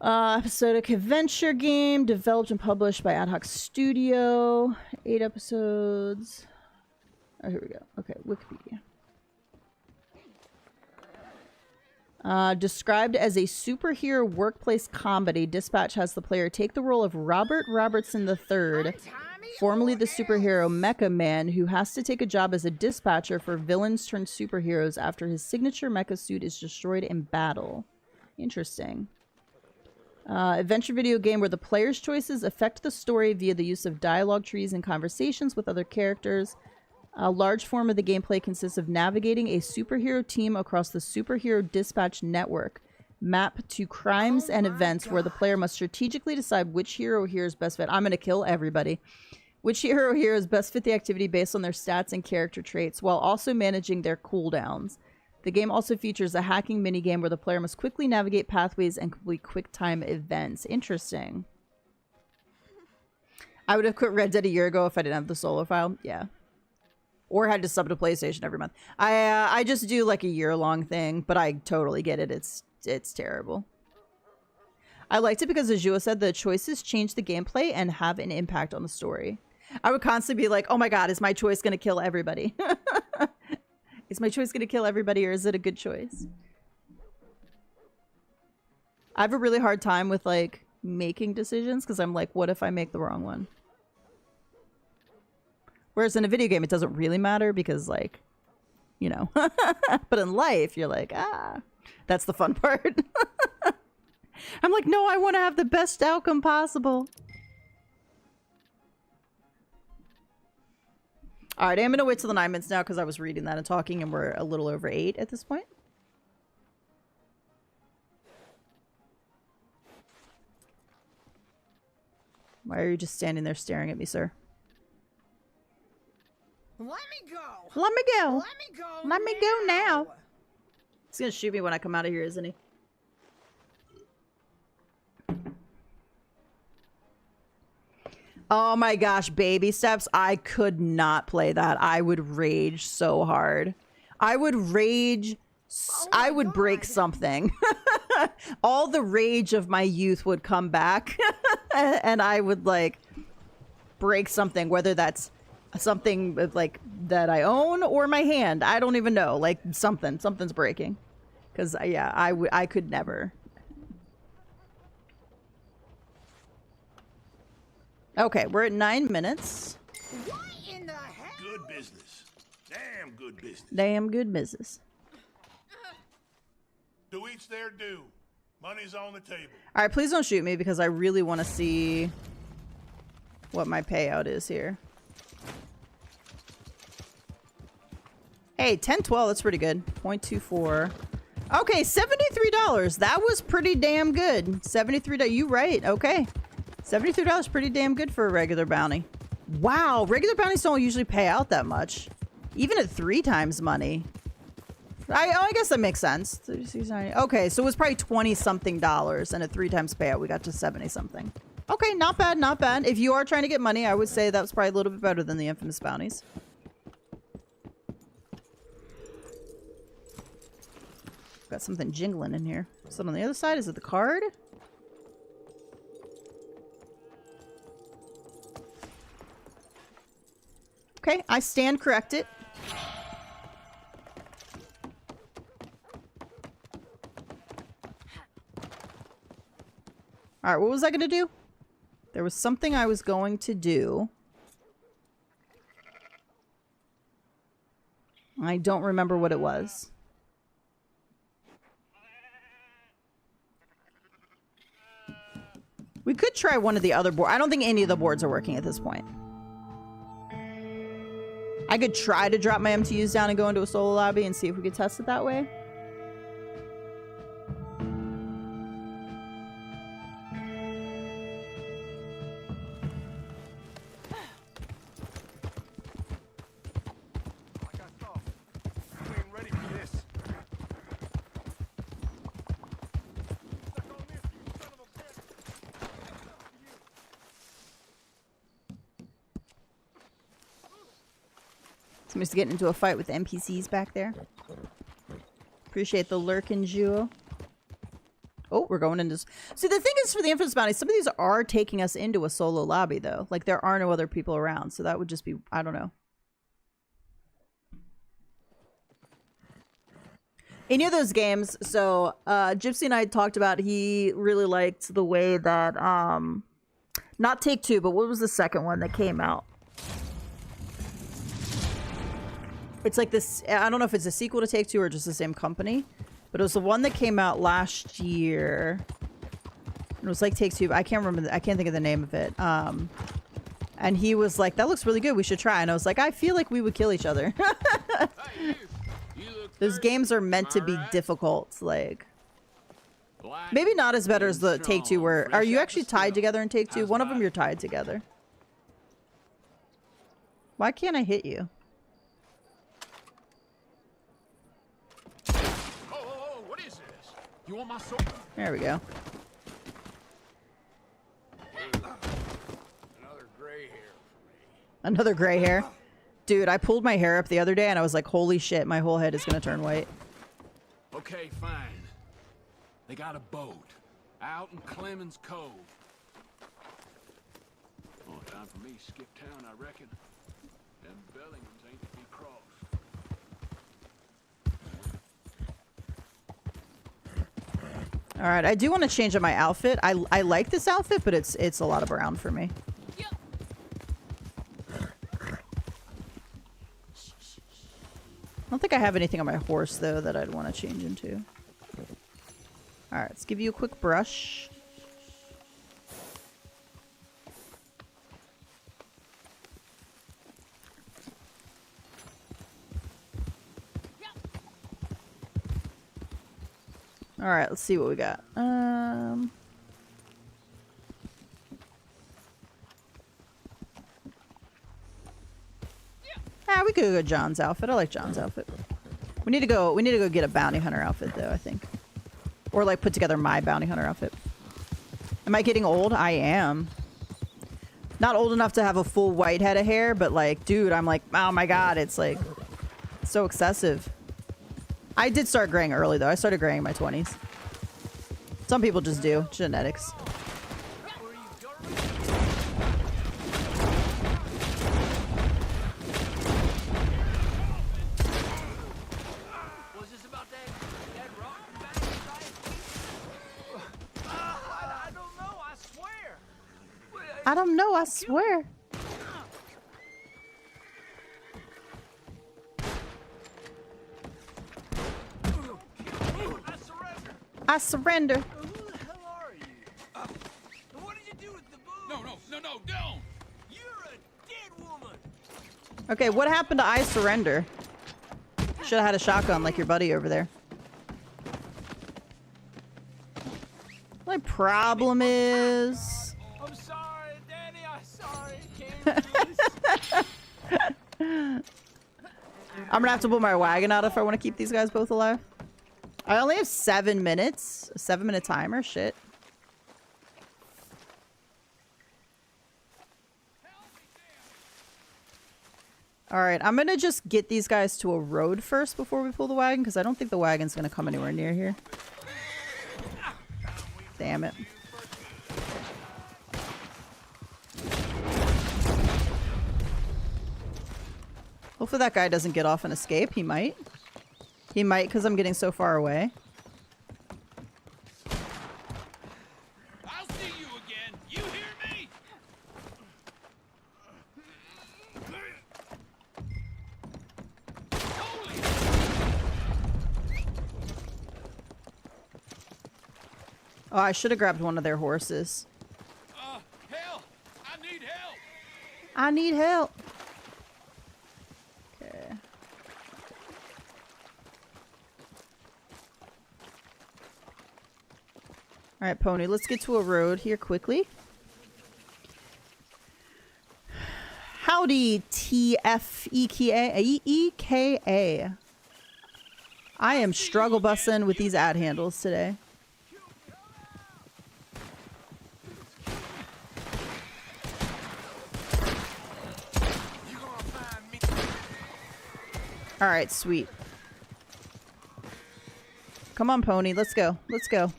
Episodic adventure game developed and published by Ad Hoc Studio. 8 episodes. Oh, here we go. Okay, Wikipedia. Described as a superhero workplace comedy, Dispatch has the player take the role of Robert Robertson III, formerly the superhero Mecha Man, who has to take a job as a dispatcher for villains turned superheroes after his signature mecha suit is destroyed in battle. Interesting. Adventure video game where the player's choices affect the story via the use of dialogue trees and conversations with other characters. A large form of the gameplay consists of navigating a superhero team across the superhero dispatch network, map to crimes and events where the player must strategically decide which hero here is best fit. I'm going to kill everybody. Which hero here is best fit the activity based on their stats and character traits, while also managing their cooldowns. The game also features a hacking minigame where the player must quickly navigate pathways and complete quick-time events. Interesting. I would have quit Red Dead a year ago if I didn't have the solo file. Yeah. Or had to sub to PlayStation every month. I just do like a year-long thing, but I totally get it. It's terrible. I liked it because, as Jua said, the choices change the gameplay and have an impact on the story. I would constantly be like, oh my god, is my choice going to kill everybody? Is my choice going to kill everybody, or is it a good choice? I have a really hard time with, like, making decisions, because I'm like, what if I make the wrong one? Whereas in a video game, it doesn't really matter, because, like, you know. But in life, you're like, ah. That's the fun part. I'm like, no, I want to have the best outcome possible. All right, I'm going to wait till the 9 minutes now because I was reading that and talking, and we're a little over 8 at this point. Why are you just standing there staring at me, sir? Let me go. Let me go. Let me go. Let me go now. He's going to shoot me when I come out of here, isn't he? Oh my gosh, Baby Steps. I could not play that. I would rage so hard. I would rage. I would break something. All the rage of my youth would come back. And I would like break something, whether that's something like that I own or my hand. I don't even know. Like something's breaking. Because yeah, I could never. Okay, we're at 9 minutes. What in the hell? Good business. Damn good business. Damn good business. To each their due. Money's on the table. All right, please don't shoot me because I really want to see what my payout is here. Hey, 10-12, that's pretty good. 0.24. Okay, $73. That was pretty damn good. $73. You right. Okay. $73 pretty damn good for a regular bounty. Wow, regular bounties don't usually pay out that much. Even at 3 times money. I guess that makes sense. Okay, so it was probably $20-something, and at 3 times payout, we got to 70-something. Okay, not bad, not bad. If you are trying to get money, I would say that was probably a little bit better than the infamous bounties. Got something jingling in here. Is it on the other side? Is it the card? Okay, I stand corrected. Alright, what was I going to do? There was something I was going to do. I don't remember what it was. We could try one of the other boards. I don't think any of the boards are working at this point. I could try to drop my MTUs down and go into a solo lobby and see if we could test it that way. Somebody's getting into a fight with the NPCs back there. Appreciate the lurking duo. Oh, we're going into... See, the thing is for the infamous bounty, some of these are taking us into a solo lobby, though. Like, there are no other people around, so that would just be... I don't know. Any of those games, so Gypsy and I talked about, he really liked the way that... not Take-Two, but what was the second one that came out? It's like this, I don't know if it's a sequel to Take-Two or just the same company, but it was the one that came out last year. It was like Take-Two, I can't remember, I can't think of the name of it. And he was like, that looks really good, we should try. And I was like, I feel like we would kill each other. Those games are meant to be difficult, like... Maybe not as better as the Take-Two where... Are you actually tied together in Take-Two? One of them you're tied together. Why can't I hit you? You want my sword? There we go. Another gray hair for me. Another gray hair. Dude, I pulled my hair up the other day and I was like, holy shit, my whole head is gonna turn white. Okay, fine. They got a boat out in Clemens Cove. Oh, time for me to skip town, I reckon. Them Bellinghams ain't to be crossed. All right, I do want to change up my outfit. I like this outfit, but it's a lot of brown for me. Yep. I don't think I have anything on my horse though that I'd want to change into. Alright, let's give you a quick brush. Alright, let's see what we got. We could go John's outfit. I like John's outfit. We need to go get a bounty hunter outfit though, I think. Or like put together my bounty hunter outfit. Am I getting old? I am. Not old enough to have a full white head of hair, but like, dude, I'm like, oh my god, it's like so excessive. I did start graying early though. I started graying in my 20s. Some people just do. Genetics. I don't know, I swear. I surrender. Who the hell are you? What did you do with the booze? No, don't! You're a dead woman! Okay, what happened to I surrender? Should have had a shotgun like your buddy over there. My problem is... I'm sorry, Danny, I'm sorry. Can't I'm gonna have to pull my wagon out if I want to keep these guys both alive. I only have 7 minutes. A 7-minute timer? Shit. Alright, I'm gonna just get these guys to a road first before we pull the wagon, because I don't think the wagon's gonna come anywhere near here. Damn it. Hopefully that guy doesn't get off and escape. He might. He might, because I'm getting so far away. I'll see you again. You hear me? Oh, I should have grabbed one of their horses. Help! I need help! I need help. Okay. Alright, Pony, let's get to a road here quickly. Howdy, TFEKA. I am struggle bussing with these ad handles today. Alright, sweet. Come on, Pony, let's go. Let's go. I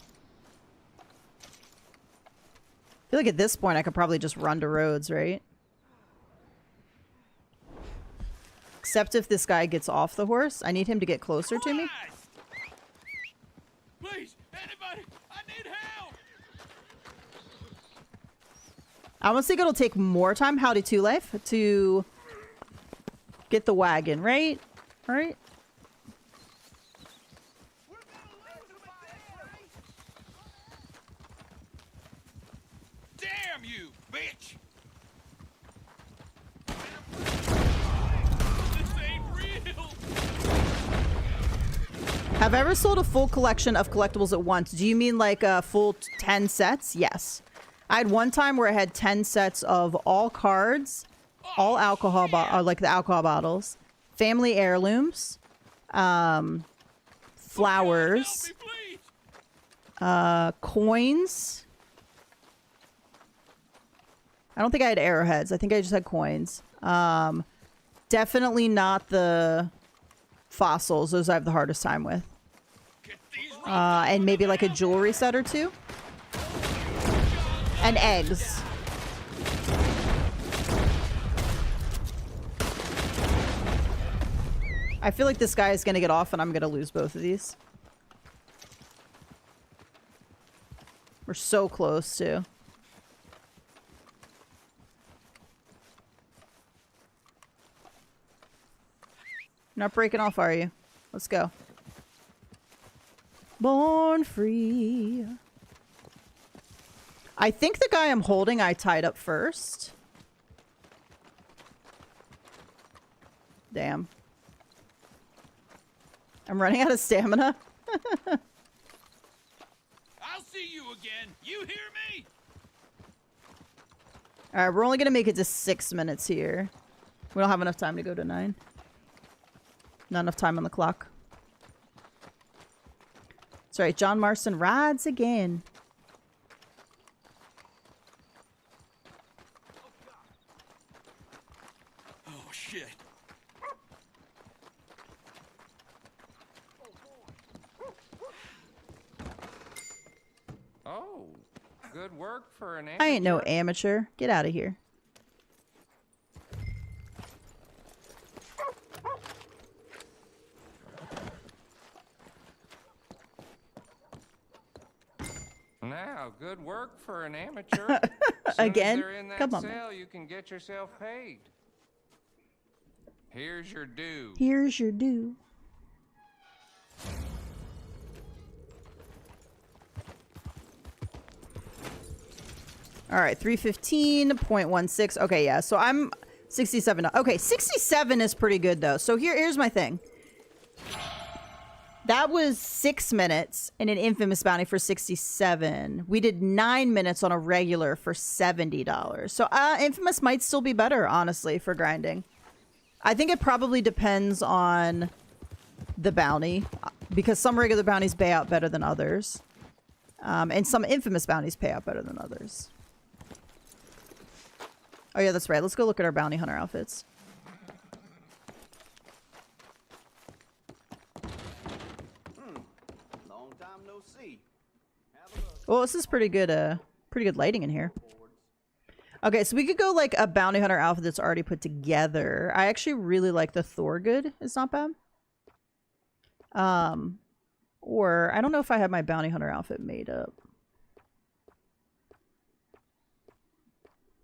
feel like at this point I could probably just run to roads, right? Except if this guy gets off the horse. I need him to get closer to me. Please, anybody, I need help! I almost think it'll take more time, Howdy Two Life, to get the wagon, right? Right? Damn you, bitch! This ain't real! Have I ever sold a full collection of collectibles at once? Do you mean like a full 10 sets? Yes. I had one time where I had 10 sets of all cards, all alcohol, like the alcohol bottles, family heirlooms, flowers, coins. I don't think I had arrowheads. I think I just had coins. Definitely not the fossils. Those I have the hardest time with. And maybe like a jewelry set or two. And eggs. I feel like this guy is going to get off and I'm going to lose both of these. We're so close, too. You're not breaking off, are you? Let's go. Born free. I think the guy I'm holding I tied up first. Damn. I'm running out of stamina. I'll see you again. You hear me? Alright, we're only gonna make it to 6 minutes here. We don't have enough time to go to 9. Not enough time on the clock. Sorry, John Marston rides again. Oh, shit. Oh, good work for an I ain't no amateur. Get out of here. Now, good work for an amateur. Again? They're in that Come on, cell, you can get yourself paid. Here's your due. Here's your due. All right, 315.16. Okay, yeah. So I'm 67. Okay, 67 is pretty good though. So here's my thing. That was 6 minutes in an infamous bounty for 67. We did 9 minutes on a regular for $70. So infamous might still be better, honestly, for grinding. I think it probably depends on the bounty, because some regular bounties pay out better than others. And some infamous bounties pay out better than others. Oh yeah, that's right. Let's go look at our bounty hunter outfits. Long time no see. Well, this is pretty good lighting in here. Okay, so we could go like a bounty hunter outfit that's already put together. I actually really like the Thorgood. It's not bad. Or I don't know if I have my bounty hunter outfit made up.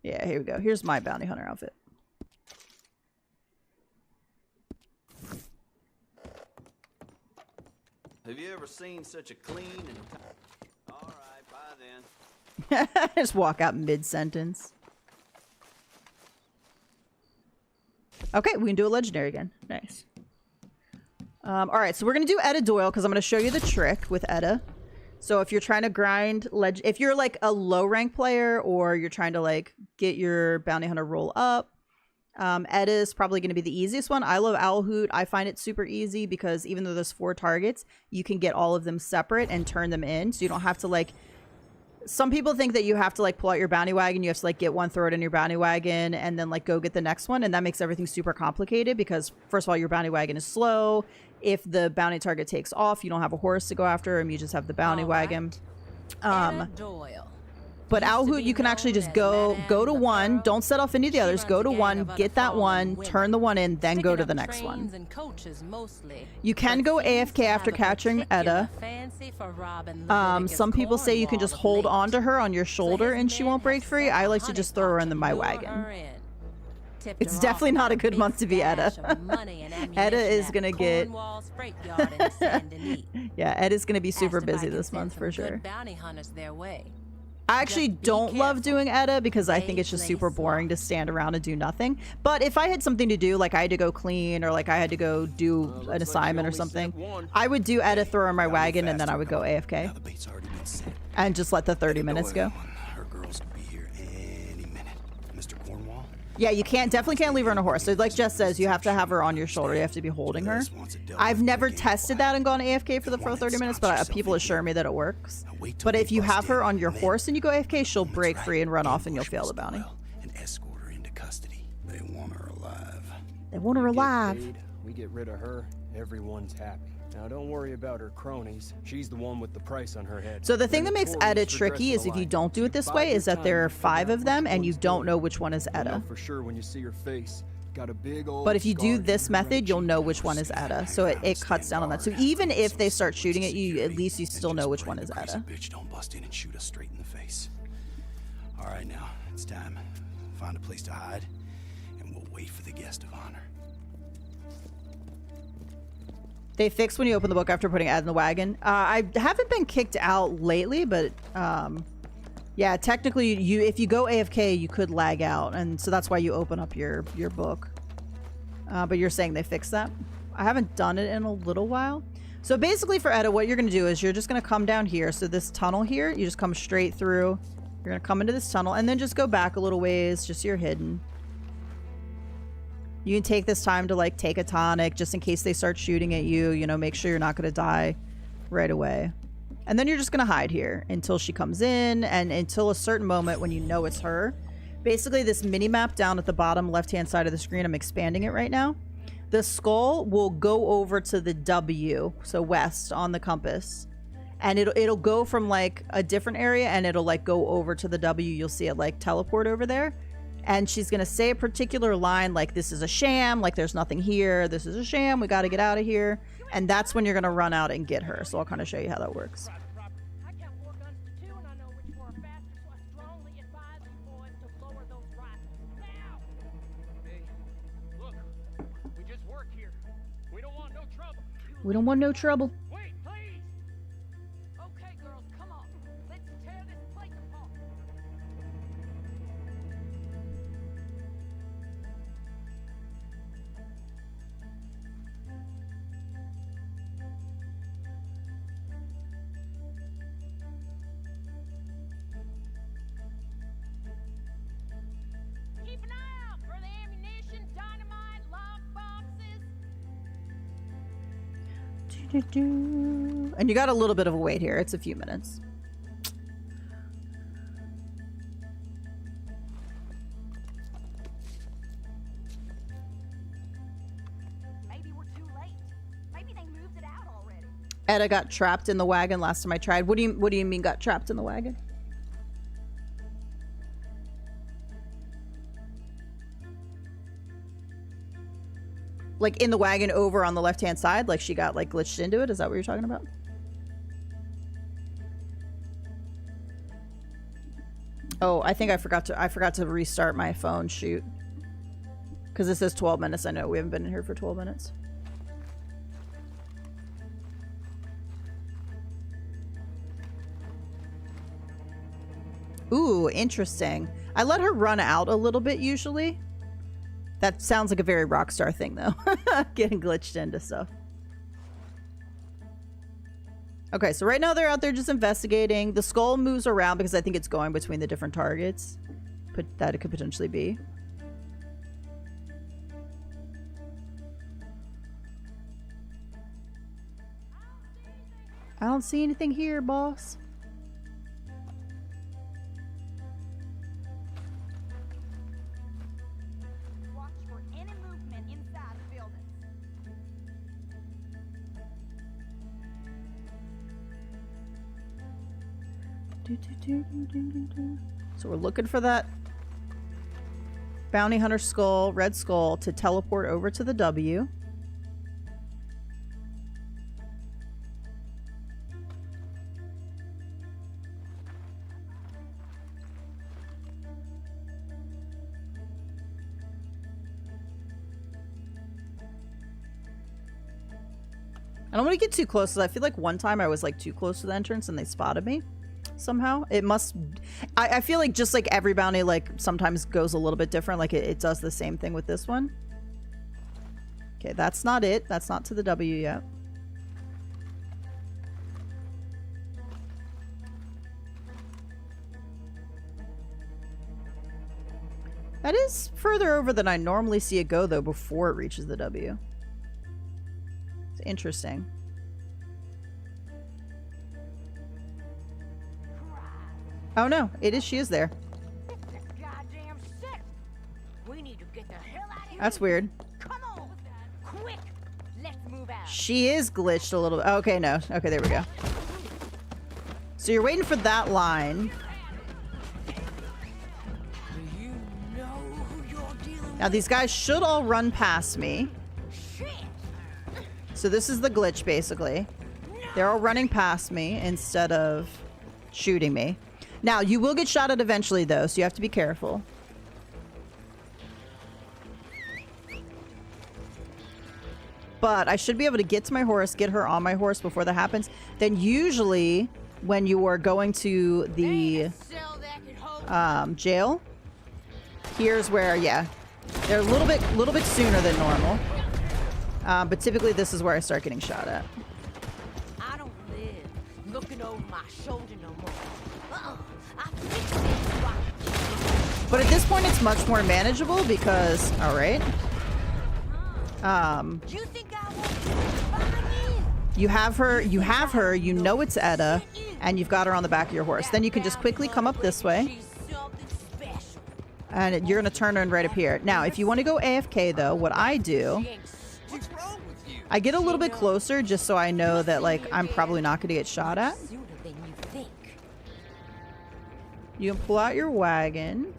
Yeah, here we go. Here's my bounty hunter outfit. Have you ever seen such a clean and... All right, bye then. Just walk out mid-sentence. Okay, we can do a legendary again. Nice. All right, so we're going to do Etta Doyle because I'm going to show you the trick with Etta. So if you're trying to grind... if you're like a low-rank player or you're trying to like get your bounty hunter roll up, Etta is probably going to be the easiest one. I love Owl Hoot. I find it super easy because even though there's 4 targets, you can get all of them separate and turn them in. So you don't have to like... Some people think that you have to like pull out your bounty wagon. You have to like get one, throw it in your bounty wagon, and then like go get the next one. And that makes everything super complicated because first of all, your bounty wagon is slow. If the bounty target takes off, you don't have a horse to go after him. You just have the bounty wagon. But Owl Hoot, you can actually just go to one. Don't set off any of the others. Go to one, get that one, turn the one in, then go to the next one. You can go AFK after capturing Etta. Some people say you can just hold on to her on your shoulder and she won't break free. I like to just throw her in my wagon. It's definitely not a good month to be Etta. Etta is going to get... Yeah, Etta's going to be super busy this month for sure. I actually don't love doing Etta because I think it's just super boring to stand around and do nothing. But if I had something to do, like I had to go clean or like I had to go do an assignment or something, I would do Etta, throw her in my wagon, and then I would go AFK. And just let the 30 minutes go. Her girls could be here any minute. Mr. Cornwall? Yeah, you definitely can't leave her on a horse. So like Jess says, you have to have her on your shoulder. You have to be holding her. I've never tested that and gone AFK for the first 30 minutes, but people assure me that it works. But if you have her on your horse and you go AFK, she'll break free and run off and you'll fail the bounty. And escort her into custody. They want her alive. They want her alive. We get rid of her, everyone's happy. Now don't worry about her cronies. She's the one with the price on her head. So the thing that makes Etta tricky is if you don't do it this way is that there are 5 of them and you don't know which one is Etta. For sure when you see her face. Got a big old but if you do this method, you'll know which one is Etta. So it cuts down on that. So even if they start shooting at you, at least you still know which one is Etta. Bitch, don't bust in and shoot us straight in the face. All right, now it's time. Find a place to hide, and we'll wait for the guest of honor. They fix when you open the book after putting Ed in the wagon. I haven't been kicked out lately, but yeah, technically, if you go AFK, you could lag out, and so that's why you open up your book. But you're saying they fixed that? I haven't done it in a little while. So basically for Edda, what you're going to do is you're just going to come down here. So this tunnel here, you just come straight through. You're going to come into this tunnel and then just go back a little ways, just so you're hidden. You can take this time to like take a tonic just in case they start shooting at you. You know, make sure you're not going to die right away. And then you're just going to hide here until she comes in and until a certain moment when you know it's her. Basically, this mini map down at the bottom left-hand side of the screen, I'm expanding it right now. The skull will go over to the W, so west on the compass. And it'll go from like a different area and it'll like go over to the W. You'll see it like teleport over there. And she's going to say a particular line like, this is a sham, like there's nothing here. This is a sham, we got to get out of here. And that's when you're going to run out and get her. So I'll kind of show you how that works. We don't want no trouble. Wait, please. Okay, girls, come on. Let's tear this place apart. Keep an eye out for the ammunition, dynamite, lock boxes. And you got a little bit of a wait here. It's a few minutes. Maybe we're too late. Maybe they moved it out already. Edda got trapped in the wagon last time I tried. What do you mean got trapped in the wagon? Like in the wagon over on the left-hand side, like she got like glitched into it. Is that what you're talking about? Oh, I think I forgot to restart my phone. Shoot. Because it says 12 minutes. I know we haven't been in here for 12 minutes. Ooh, interesting. I let her run out a little bit usually. That sounds like a very Rockstar thing, though. Getting glitched into stuff. Okay, so right now they're out there just investigating. The skull moves around because I think it's going between the different targets. That it could potentially be. I don't see anything here, boss. So we're looking for that bounty hunter skull, red skull, to teleport over to the W. I don't want to get too close because I feel like one time I was like too close to the entrance and they spotted me. Somehow it must I feel like just like every bounty like sometimes goes a little bit different, like it does the same thing with this one. Okay, that's not it. That's not to the W yet. That is further over than I normally see it go though before it reaches the W. It's interesting. Oh no, it is. She is there. Goddamn sick. We need to get the hell out of here. That's weird. Come on, quick. Let's move out. She is glitched a little bit. Okay, no. Okay, there we go. So you're waiting for that line. Now these guys should all run past me. So this is the glitch basically. They're all running past me instead of shooting me. Now, you will get shot at eventually, though, so you have to be careful. But I should be able to get to my horse, get her on my horse before that happens. Then usually when you are going to the jail, here's where, yeah, they're a little bit sooner than normal. But typically this is where I start getting shot at. I don't live looking over my shoulder no more. I fix it right. But at this point it's much more manageable because, all right. You think I won't you have her, you know it's Etta, and you've got her on the back of your horse. Then you can just quickly come up this way. And you're going to turn her in right up here. Now, if you want to go AFK, though, what I do... I get a little bit closer just so I know that, like, I'm probably not going to get shot at. You can pull out your wagon.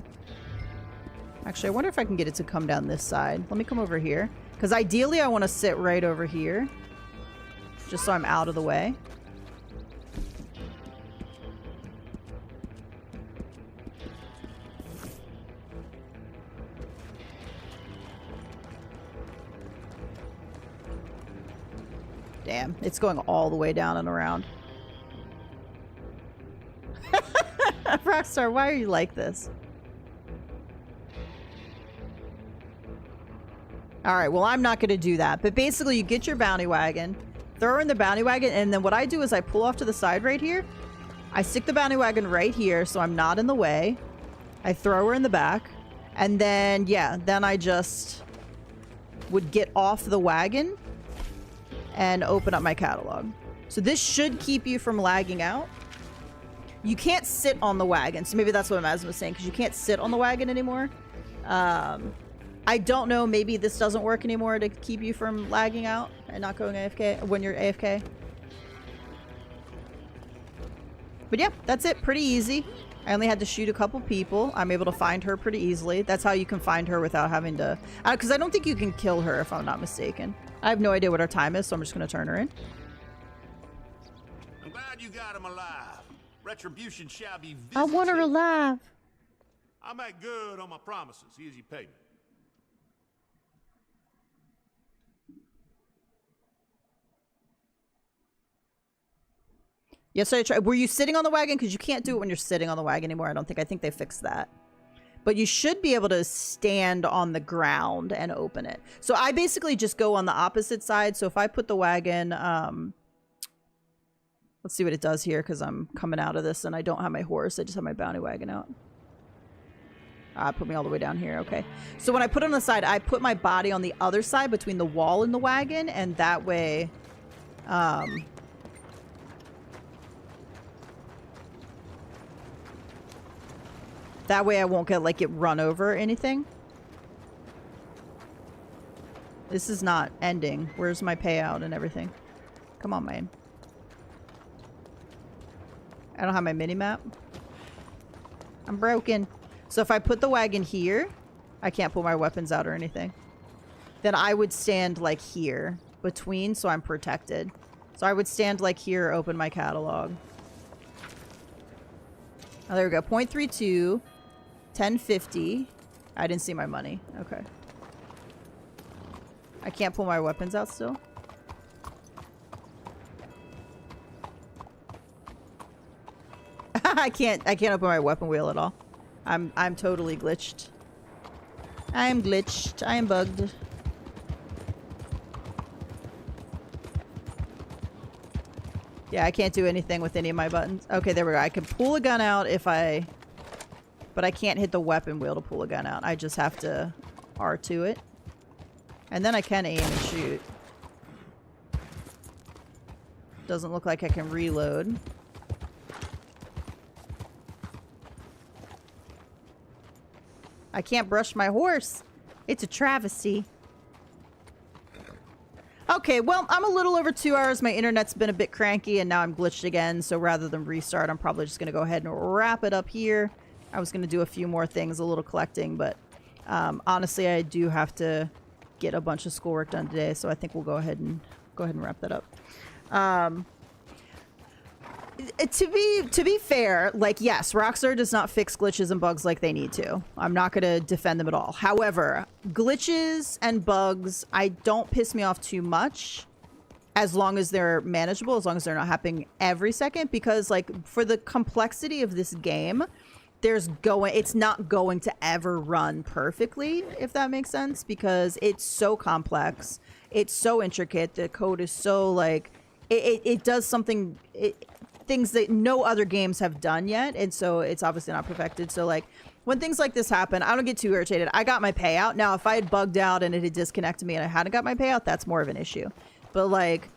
Actually, I wonder if I can get it to come down this side. Let me come over here. Because ideally, I want to sit right over here. Just so I'm out of the way. Damn, it's going all the way down and around. Rockstar, why are you like this? Alright, well, I'm not going to do that. But basically, you get your bounty wagon, throw her in the bounty wagon, and then what I do is I pull off to the side right here. I stick the bounty wagon right here so I'm not in the way. I throw her in the back. And then, yeah, then I just would get off the wagon and open up my catalog. So this should keep you from lagging out. You can't sit on the wagon. So maybe that's what Maz was saying, because you can't sit on the wagon anymore. I don't know. Maybe this doesn't work anymore to keep you from lagging out and not going AFK when you're AFK. But yeah, that's it. Pretty easy. I only had to shoot a couple people. I'm able to find her pretty easily. That's how you can find her without having to... Because I don't think you can kill her if I'm not mistaken. I have no idea what her time is, so I'm just going to turn her in. I'm glad you got him alive. Retribution shall be visited. I want her alive. I make good on my promises. Here's your payment. Yes, I tried. Were you sitting on the wagon? Because you can't do it when you're sitting on the wagon anymore. I don't think. I think they fixed that. But you should be able to stand on the ground and open it. So I basically just go on the opposite side. So if I put the wagon... let's see what it does here, because I'm coming out of this and I don't have my horse. I just have my bounty wagon out. Put me all the way down here. Okay. So when I put it on the side, I put my body on the other side between the wall and the wagon. And that way... that way I won't get, like, it run over or anything. This is not ending. Where's my payout and everything? Come on, man. I don't have my mini-map. I'm broken. So if I put the wagon here, I can't pull my weapons out or anything. Then I would stand, like, here between, so I'm protected. So I would stand, like, here, open my catalog. Oh, there we go. 0.32. 1050. I didn't see my money. Okay. I can't pull my weapons out still. I can't open my weapon wheel at all. I'm totally glitched. I am glitched. I am bugged. Yeah, I can't do anything with any of my buttons. Okay, there we go. I can pull a gun out if I... But I can't hit the weapon wheel to pull a gun out. I just have to R2 it. And then I can aim and shoot. Doesn't look like I can reload. I can't brush my horse. It's a travesty. Okay, well, I'm a little over 2 hours. My internet's been a bit cranky and now I'm glitched again. So rather than restart, I'm probably just going to go ahead and wrap it up here. I was going to do a few more things, a little collecting, but honestly, I do have to get a bunch of schoolwork done today, so I think we'll go ahead and wrap that up. to be fair, like, yes, Rockstar does not fix glitches and bugs like they need to. I'm not going to defend them at all. However, glitches and bugs, I don't piss me off too much as long as they're manageable, as long as they're not happening every second, because like for the complexity of this game, it's not going to ever run perfectly, if that makes sense, because it's so complex. It's so intricate. The code is so like, it does something, things that no other games have done yet, and so it's obviously not perfected. So like when things like this happen, I don't get too irritated. I got my payout. Now if I had bugged out and it had disconnected me and I hadn't got my payout, that's more of an issue. But like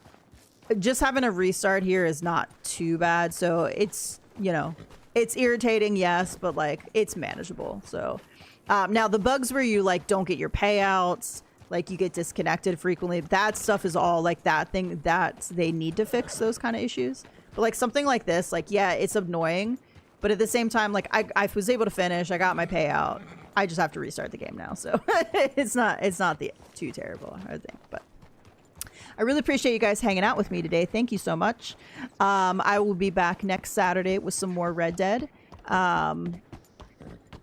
just having a restart here is not too bad. So it's, you know, it's irritating, yes, but like it's manageable. So now the bugs where you like don't get your payouts, like you get disconnected frequently, that stuff is all like that thing that they need to fix, those kind of issues. But like something like this, like, yeah, it's annoying, but at the same time, like I was able to finish, I got my payout. I just have to restart the game now. So it's not too terrible, I think. But I really appreciate you guys hanging out with me today. Thank you so much. I will be back next Saturday with some more Red Dead.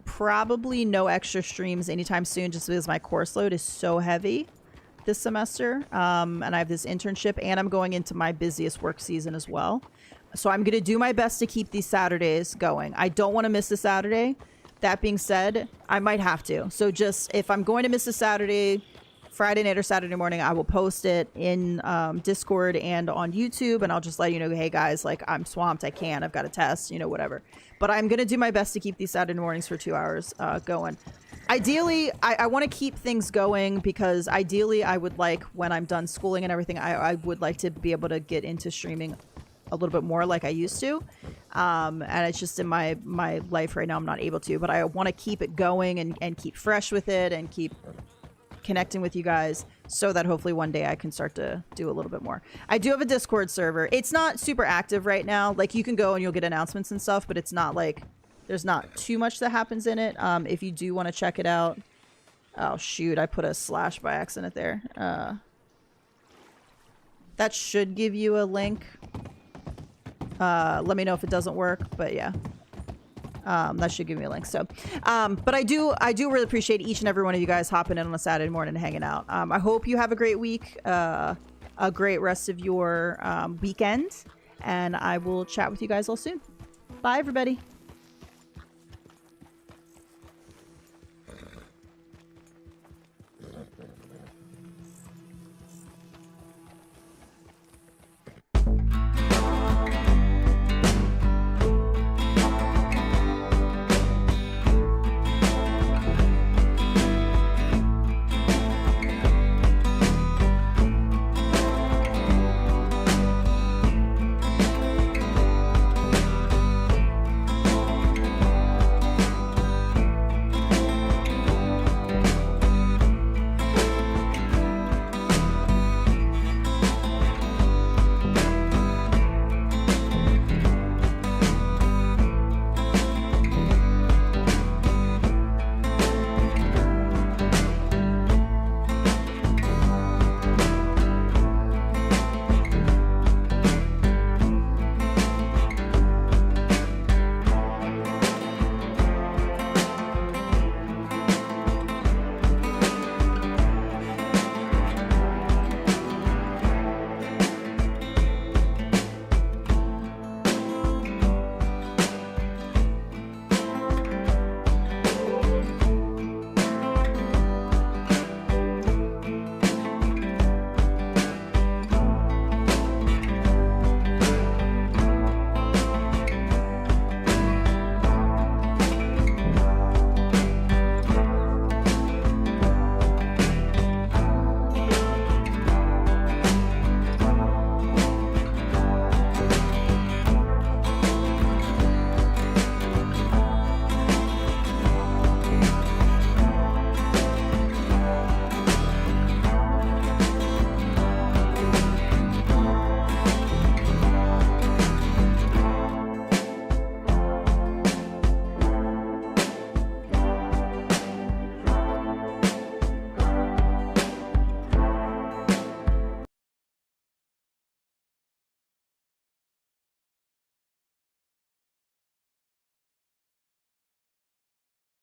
Probably no extra streams anytime soon, just because my course load is so heavy this semester. And I have this internship, and I'm going into my busiest work season as well. So I'm going to do my best to keep these Saturdays going. I don't want to miss a Saturday. That being said, I might have to. So just if I'm going to miss a Saturday, Friday night or Saturday morning, I will post it in Discord and on YouTube, and I'll just let you know, hey guys, like I'm swamped, I've got a test, you know, whatever. But I'm gonna do my best to keep these Saturday mornings for 2 hours going. Ideally, I want to keep things going because ideally I would like, when I'm done schooling and everything, I would like to be able to get into streaming a little bit more like I used to. And it's just in my life right now, I'm not able to, but I want to keep it going and keep fresh with it and keep connecting with you guys so that hopefully one day I can start to do a little bit more. I do have a Discord server. It's not super active right now. Like you can go and you'll get announcements and stuff, but it's not like there's not too much that happens in it. If you do want to check it out. Oh shoot, I put a slash by accident there. That should give you a link. Let me know if it doesn't work, but yeah. That should give me a link. So, but I do really appreciate each and every one of you guys hopping in on a Saturday morning and hanging out. I hope you have a great week, a great rest of your weekend, and I will chat with you guys all soon. Bye, everybody.